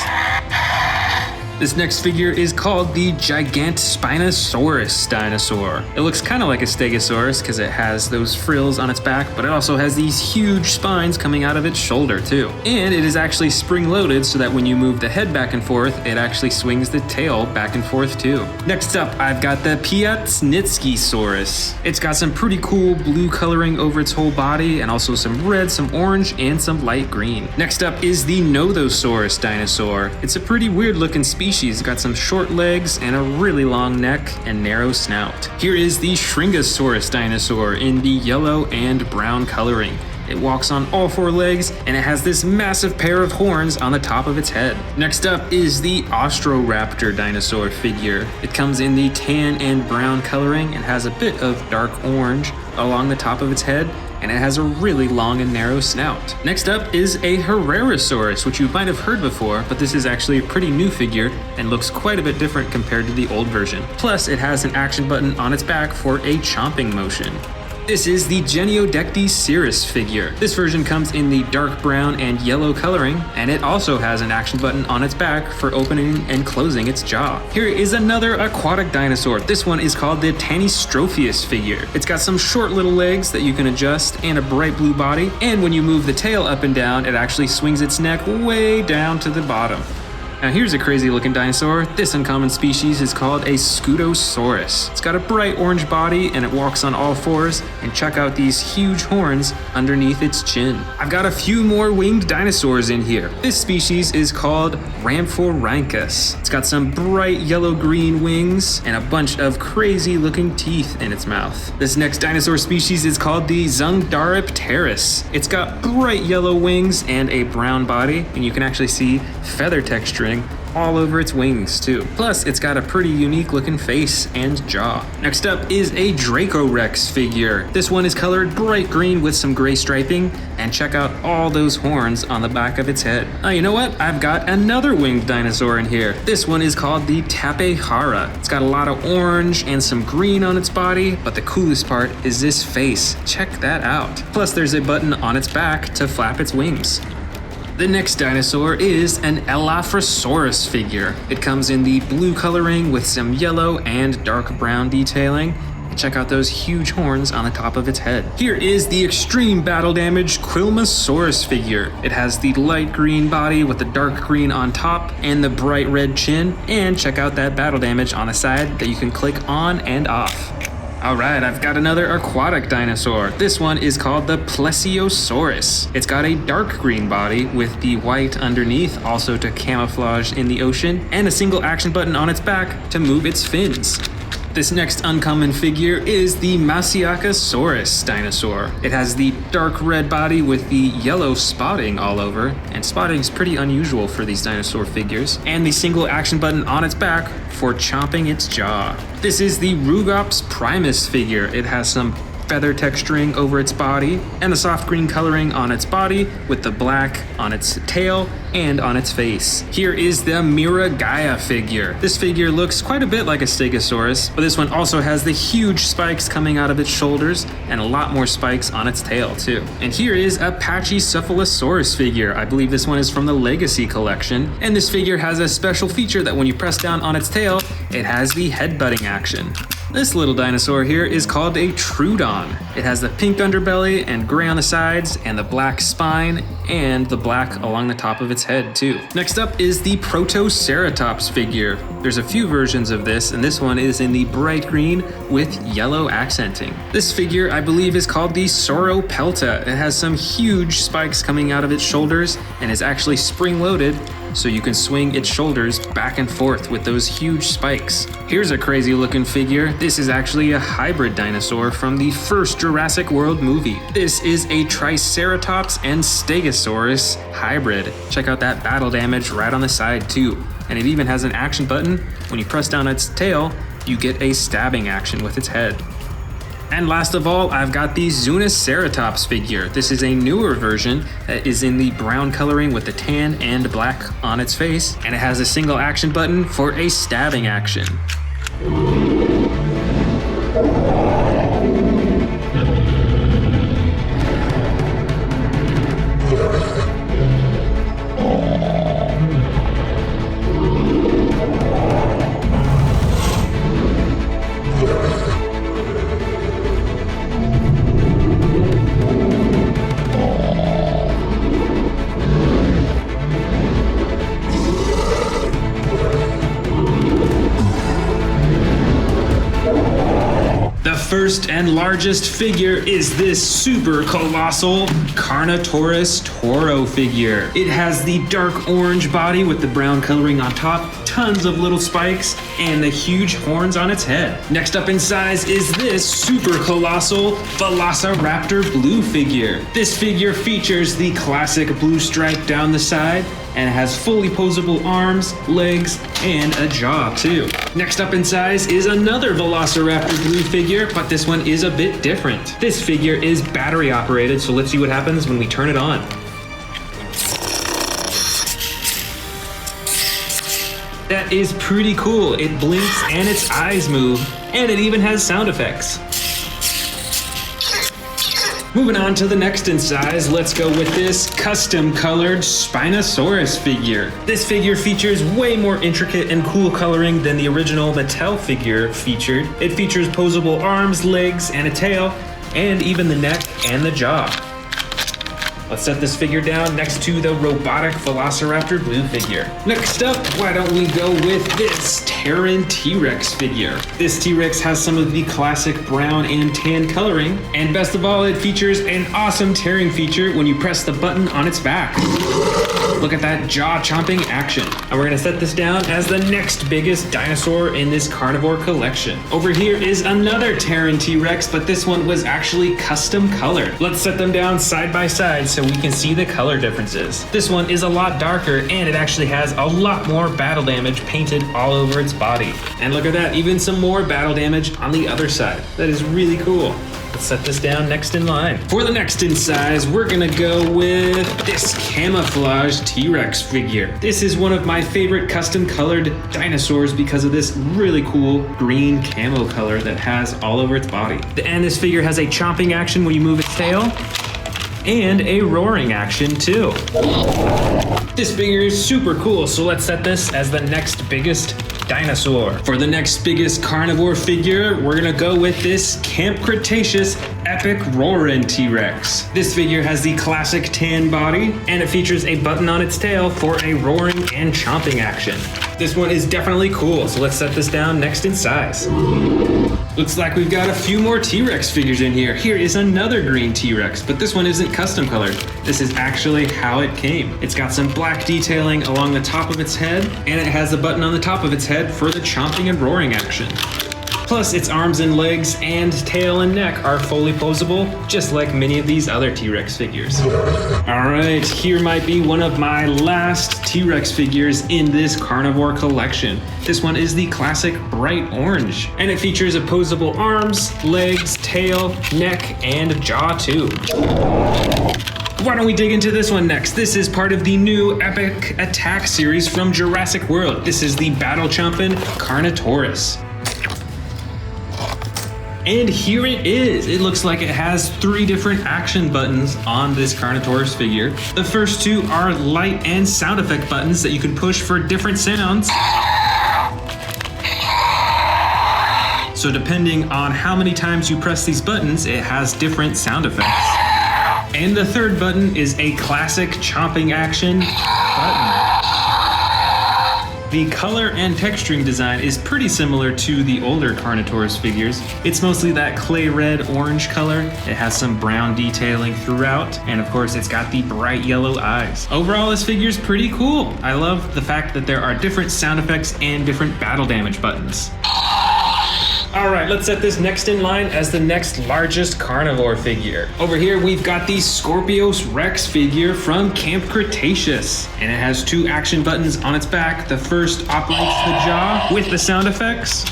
This next figure is called the Spinosaurus dinosaur. It looks kind of like a Stegosaurus because it has those frills on its back, but it also has these huge spines coming out of its shoulder too. And it is actually spring-loaded so that when you move the head back and forth, it actually swings the tail back and forth too. Next up, I've got the Piatsnitskisaurus. It's got some pretty cool blue coloring over its whole body, and also some red, some orange, and some light green. Next up is the Nothosaurus dinosaur. It's a pretty weird looking species. It's got some short legs and a really long neck and narrow snout. Here is the Shringosaurus dinosaur in the yellow and brown coloring. It walks on all four legs, and it has this massive pair of horns on the top of its head. Next up is the Austroraptor dinosaur figure. It comes in the tan and brown coloring and has a bit of dark orange along the top of its head, and it has a really long and narrow snout. Next up is a Herrerasaurus, which you might have heard before, but this is actually a pretty new figure and looks quite a bit different compared to the old version. Plus, it has an action button on its back for a chomping motion. This is the Geniodecticirrus figure. This version comes in the dark brown and yellow coloring, and it also has an action button on its back for opening and closing its jaw. Here is another aquatic dinosaur. This one is called the Tanystropheus figure. It's got some short little legs that you can adjust and a bright blue body, and when you move the tail up and down, it actually swings its neck way down to the bottom. Now here's a crazy looking dinosaur. This uncommon species is called a Scutosaurus. It's got a bright orange body and it walks on all fours, and check out these huge horns underneath its chin. I've got a few more winged dinosaurs in here. This species is called Rhamphorhynchus. It's got some bright yellow-green wings and a bunch of crazy looking teeth in its mouth. This next dinosaur species is called the Zundaripterus. It's got bright yellow wings and a brown body, and you can actually see feather texturing all over its wings too. Plus, it's got a pretty unique looking face and jaw. Next up is a Dracorex figure. This one is colored bright green with some gray striping, and check out all those horns on the back of its head. Oh, you know what? I've got another winged dinosaur in here. This one is called the Tapehara. It's got a lot of orange and some green on its body, but the coolest part is this face. Check that out. Plus, there's a button on its back to flap its wings. The next dinosaur is an Elaphrosaurus figure. It comes in the blue coloring with some yellow and dark brown detailing. And check out those huge horns on the top of its head. Here is the extreme battle damage Quilmosaurus figure. It has the light green body with the dark green on top and the bright red chin. And check out that battle damage on the side that you can click on and off. Alright, I've got another aquatic dinosaur. This one is called the Plesiosaurus. It's got a dark green body with the white underneath, also to camouflage in the ocean, and a single action button on its back to move its fins. This next uncommon figure is the Masiakasaurus dinosaur. It has the dark red body with the yellow spotting all over, and spotting is pretty unusual for these dinosaur figures, and the single action button on its back for chomping its jaw. This is the Rugops primus figure. It has some feather texturing over its body and the soft green coloring on its body with the black on its tail and on its face. Here is the Miragaia figure. This figure looks quite a bit like a Stegosaurus, but this one also has the huge spikes coming out of its shoulders and a lot more spikes on its tail too. And here is a Pachycephalosaurus figure. I believe this one is from the Legacy collection, and this figure has a special feature that when you press down on its tail, it has the headbutting action. This little dinosaur here is called a Troodon. It has the pink underbelly and gray on the sides and the black spine and the black along the top of its head too. Next up is the Protoceratops figure. There's a few versions of this, and this one is in the bright green with yellow accenting. This figure I believe is called the Sauropelta. It has some huge spikes coming out of its shoulders and is actually spring-loaded, so you can swing its shoulders back and forth with those huge spikes. Here's a crazy looking figure. This is actually a hybrid dinosaur from the first Jurassic World movie. This is a Triceratops and Stegosaurus hybrid. Check out that battle damage right on the side too. And it even has an action button. When you press down its tail, you get a stabbing action with its head. And last of all, I've got the Zuniceratops figure. This is a newer version that is in the brown coloring with the tan and black on its face, and it has a single action button for a stabbing action. First and largest figure is this super colossal Carnotaurus Toro figure. It has the dark orange body with the brown coloring on top tons of little spikes and the huge horns on its head. Next up in size is this super colossal Velociraptor blue figure. This figure features the classic blue stripe down the side and has fully posable arms, legs, and a jaw too. Next up in size is another Velociraptor blue figure, but this one is a bit different. This figure is battery operated, so let's see what happens when we turn it on. That is pretty cool. It blinks and its eyes move, and it even has sound effects. Moving on to the next in size, let's go with this custom colored Spinosaurus figure. This figure features way more intricate and cool coloring than the original Mattel figure featured. It features posable arms, legs, and a tail, and even the neck and the jaw. Let's set this figure down next to the robotic Velociraptor blue figure. Next up, why don't we go with this Terran T-Rex figure. This T-Rex has some of the classic brown and tan coloring, and best of all, it features an awesome tearing feature when you press the button on its back. Look at that jaw chomping action. And we're gonna set this down as the next biggest dinosaur in this carnivore collection. Over here is another Terran T-Rex, but this one was actually custom colored. Let's set them down side by side so we can see the color differences. This one is a lot darker, and it actually has a lot more battle damage painted all over its body. And look at that, even some more battle damage on the other side. That is really cool. Let's set this down next in line. For the next in size, we're gonna go with this camouflage T-Rex figure. This is one of my favorite custom colored dinosaurs because of this really cool green camo color that has all over its body. And this figure has a chomping action when you move its tail, and a roaring action too. This figure is super cool, so let's set this as the next biggest dinosaur. For the next biggest carnivore figure, we're gonna go with this Camp Cretaceous Epic Roarin' T-Rex. This figure has the classic tan body, and it features a button on its tail for a roaring and chomping action. This one is definitely cool, so let's set this down next in size. Looks like we've got a few more T-Rex figures in here. Here is another green T-Rex, but this one isn't custom colored. This is actually how it came. It's got some black detailing along the top of its head, and it has a button on the top of its head for the chomping and roaring action. Plus, its arms and legs and tail and neck are fully posable, just like many of these other T-Rex figures. Alright, here might be one of my last T-Rex figures in this carnivore collection. This one is the classic bright orange, and it features opposable arms, legs, tail, neck, and jaw too. Why don't we dig into this one next? This is part of the new Epic Attack series from Jurassic World. This is the Battle Chompin' Carnotaurus. And here it is. It looks like it has 3 different action buttons on this Carnotaurus figure. The first 2 are light and sound effect buttons that you can push for different sounds. So depending on how many times you press these buttons, it has different sound effects. And the third button is a classic chomping action button. The color and texturing design is pretty similar to the older Carnotaurus figures. It's mostly that clay red orange color. It has some brown detailing throughout, and of course it's got the bright yellow eyes. Overall, this figure's pretty cool. I love the fact that there are different sound effects and different battle damage buttons. Alright, let's set this next in line as the next largest carnivore figure. Over here we've got the Scorpius Rex figure from Camp Cretaceous. And it has 2 action buttons on its back. The first operates the jaw with the sound effects.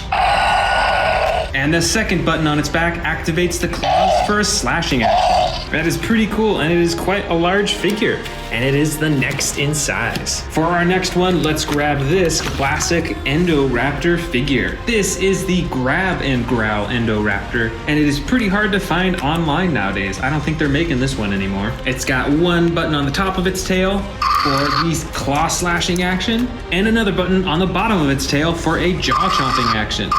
And the second button on its back activates the claws for a slashing action. That is pretty cool, and it is quite a large figure. And it is the next in size. For our next one, let's grab this classic Endoraptor figure. This is the grab and growl Endoraptor, and it is pretty hard to find online nowadays. I don't think they're making this one anymore. It's got 1 button on the top of its tail for the claw slashing action, and another button on the bottom of its tail for a jaw chomping action.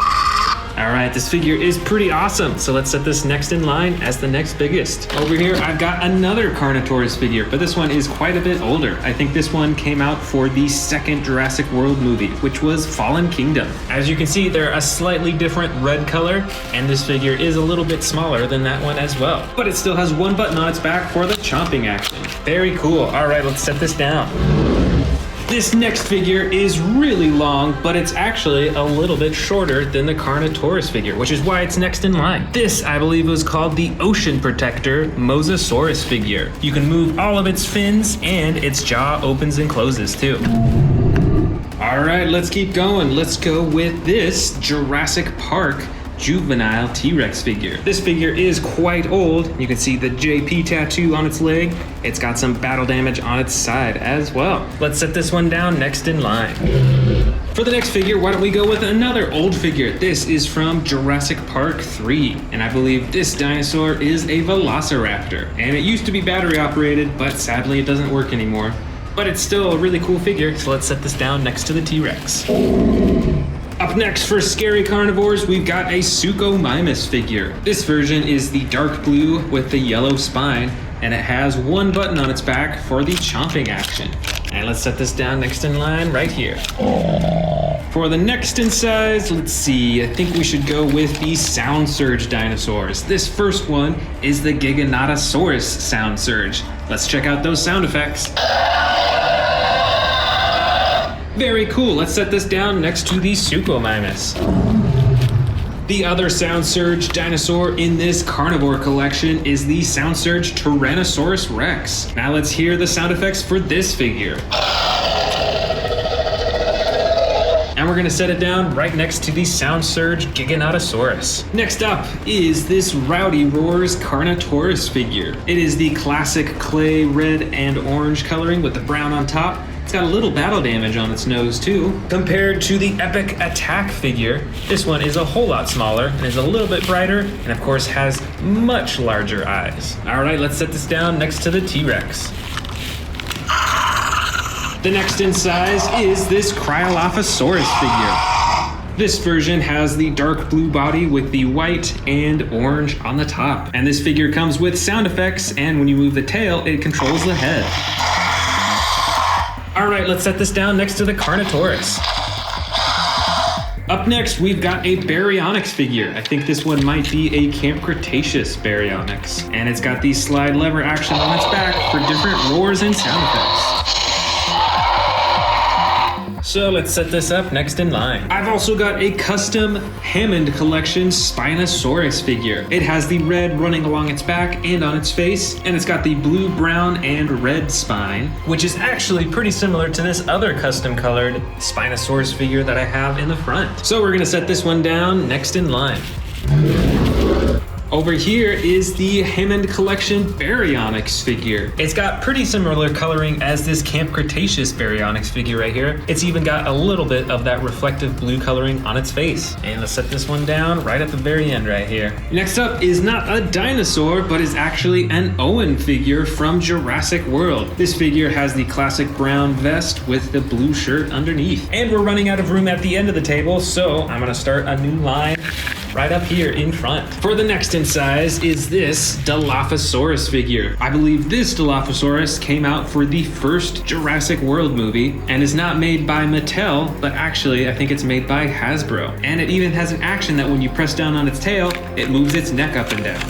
Alright, this figure is pretty awesome, so let's set this next in line as the next biggest. Over here, I've got another Carnotaurus figure, but this one is quite a bit older. I think this one came out for the second Jurassic World movie, which was Fallen Kingdom. As you can see, they're a slightly different red color, and this figure is a little bit smaller than that one as well. But it still has 1 button on its back for the chomping action. Very cool. Alright, let's set this down. This next figure is really long, but it's actually a little bit shorter than the Carnotaurus figure, which is why it's next in line. This, I believe, was called the Ocean Protector Mosasaurus figure. You can move all of its fins, and its jaw opens and closes too. All right, let's keep going. Let's go with this Jurassic Park juvenile T-Rex figure. This figure is quite old. You can see the JP tattoo on its leg. It's got some battle damage on its side as well. Let's set this one down next in line. For the next figure, why don't we go with another old figure? This is from Jurassic Park 3, and I believe this dinosaur is a velociraptor. And it used to be battery operated, but sadly it doesn't work anymore. But it's still a really cool figure, so let's set this down next to the T-Rex. Up next for scary carnivores, we've got a Suchomimus figure. This version is the dark blue with the yellow spine, and it has one button on its back for the chomping action. And let's set this down next in line right here. For the next in size, let's see, I think we should go with the Sound Surge dinosaurs. This first one is the Giganotosaurus Sound Surge. Let's check out those sound effects. Very cool. Let's set this down next to the Suchomimus. The other Sound Surge dinosaur in this carnivore collection is the Sound Surge Tyrannosaurus Rex. Now let's hear the sound effects for this figure. And we're gonna set it down right next to the Sound Surge Giganotosaurus. Next up is this Rowdy Roars Carnotaurus figure. It is the classic clay red and orange coloring with the brown on top. It's got a little battle damage on its nose too. Compared to the Epic Attack figure, this one is a whole lot smaller and is a little bit brighter, and of course has much larger eyes. All right, let's set this down next to the T-Rex. The next in size is this Cryolophosaurus figure. This version has the dark blue body with the white and orange on the top. And this figure comes with sound effects, and when you move the tail, it controls the head. All right, let's set this down next to the Carnotaurus. Up next, we've got a Baryonyx figure. I think this one might be a Camp Cretaceous Baryonyx. And it's got the slide lever action on its back for different roars and sound effects. So let's set this up next in line. I've also got a custom Hammond Collection Spinosaurus figure. It has the red running along its back and on its face, and it's got the blue, brown, and red spine, which is actually pretty similar to this other custom colored Spinosaurus figure that I have in the front. So we're gonna set this one down next in line. Over here is the Hammond Collection Baryonyx figure. It's got pretty similar coloring as this Camp Cretaceous Baryonyx figure right here. It's even got a little bit of that reflective blue coloring on its face. And let's set this one down right at the very end right here. Next up is not a dinosaur, but is actually an Owen figure from Jurassic World. This figure has the classic brown vest with the blue shirt underneath. And we're running out of room at the end of the table, so I'm gonna start a new line right up here in front. For the next in size is this Dilophosaurus figure. I believe this Dilophosaurus came out for the first Jurassic World movie and is not made by Mattel, but actually I think it's made by Hasbro. And it even has an action that when you press down on its tail, it moves its neck up and down.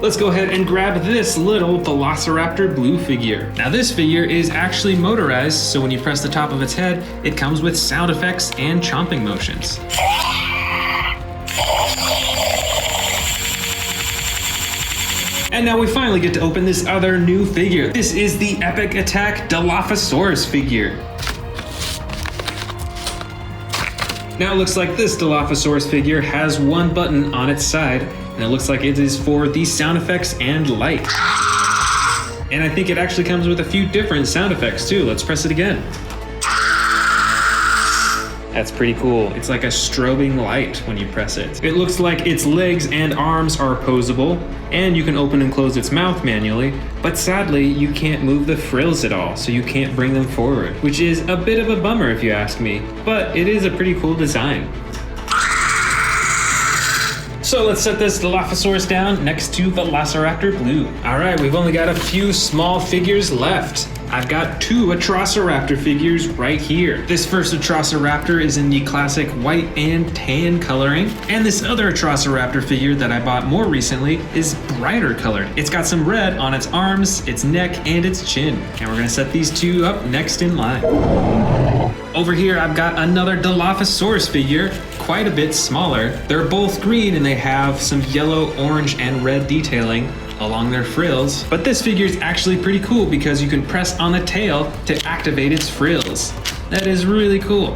Let's go ahead and grab this little Velociraptor blue figure. Now this figure is actually motorized, so when you press the top of its head, it comes with sound effects and chomping motions. And now we finally get to open this other new figure. This is the Epic Attack Dilophosaurus figure. Now it looks like this Dilophosaurus figure has one button on its side, and it looks like it is for the sound effects and light. And I think it actually comes with a few different sound effects too. Let's press it again. That's pretty cool. It's like a strobing light when you press it. It looks like its legs and arms are posable, and you can open and close its mouth manually, but sadly you can't move the frills at all, so you can't bring them forward, which is a bit of a bummer if you ask me, but it is a pretty cool design. So let's set this Dilophosaurus down next to Velociraptor Blue. All right, we've only got a few small figures left. I've got 2 Atrociraptor figures right here. This first Atrociraptor is in the classic white and tan coloring, and this other Atrociraptor figure that I bought more recently is brighter colored. It's got some red on its arms, its neck, and its chin. And we're gonna set these 2 up next in line. Over here, I've got another Dilophosaurus figure, quite a bit smaller. They're both green and they have some yellow, orange, and red detailing along their frills. But this figure is actually pretty cool because you can press on the tail to activate its frills. That is really cool.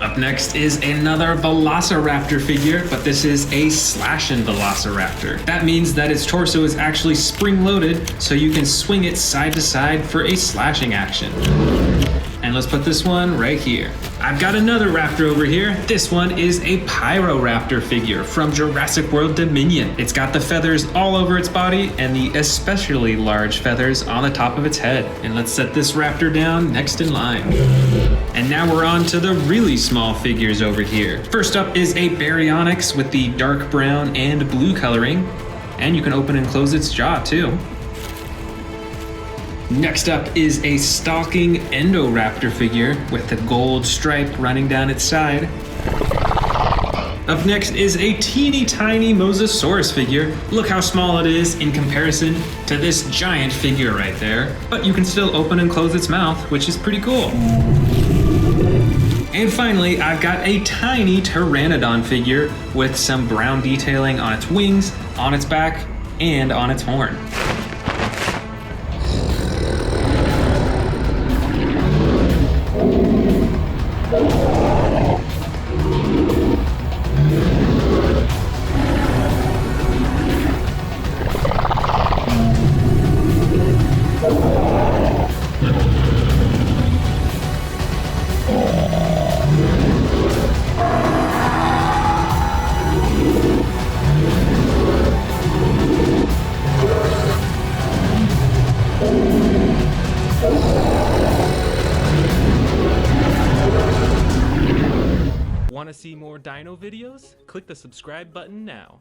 Up next is another Velociraptor figure, but this is a slashing Velociraptor. That means that its torso is actually spring-loaded, so you can swing it side to side for a slashing action. And let's put this one right here. I've got another raptor over here. This one is a Pyroraptor figure from Jurassic World Dominion. It's got the feathers all over its body and the especially large feathers on the top of its head. And let's set this raptor down next in line. And now we're on to the really small figures over here. First up is a Baryonyx with the dark brown and blue coloring. And you can open and close its jaw too. Next up is a stalking Endoraptor figure with the gold stripe running down its side. Up next is a teeny tiny Mosasaurus figure. Look how small it is in comparison to this giant figure right there. But you can still open and close its mouth, which is pretty cool. And finally, I've got a tiny Pteranodon figure with some brown detailing on its wings, on its back, and on its horn. Want to see more dino videos? Click the subscribe button now.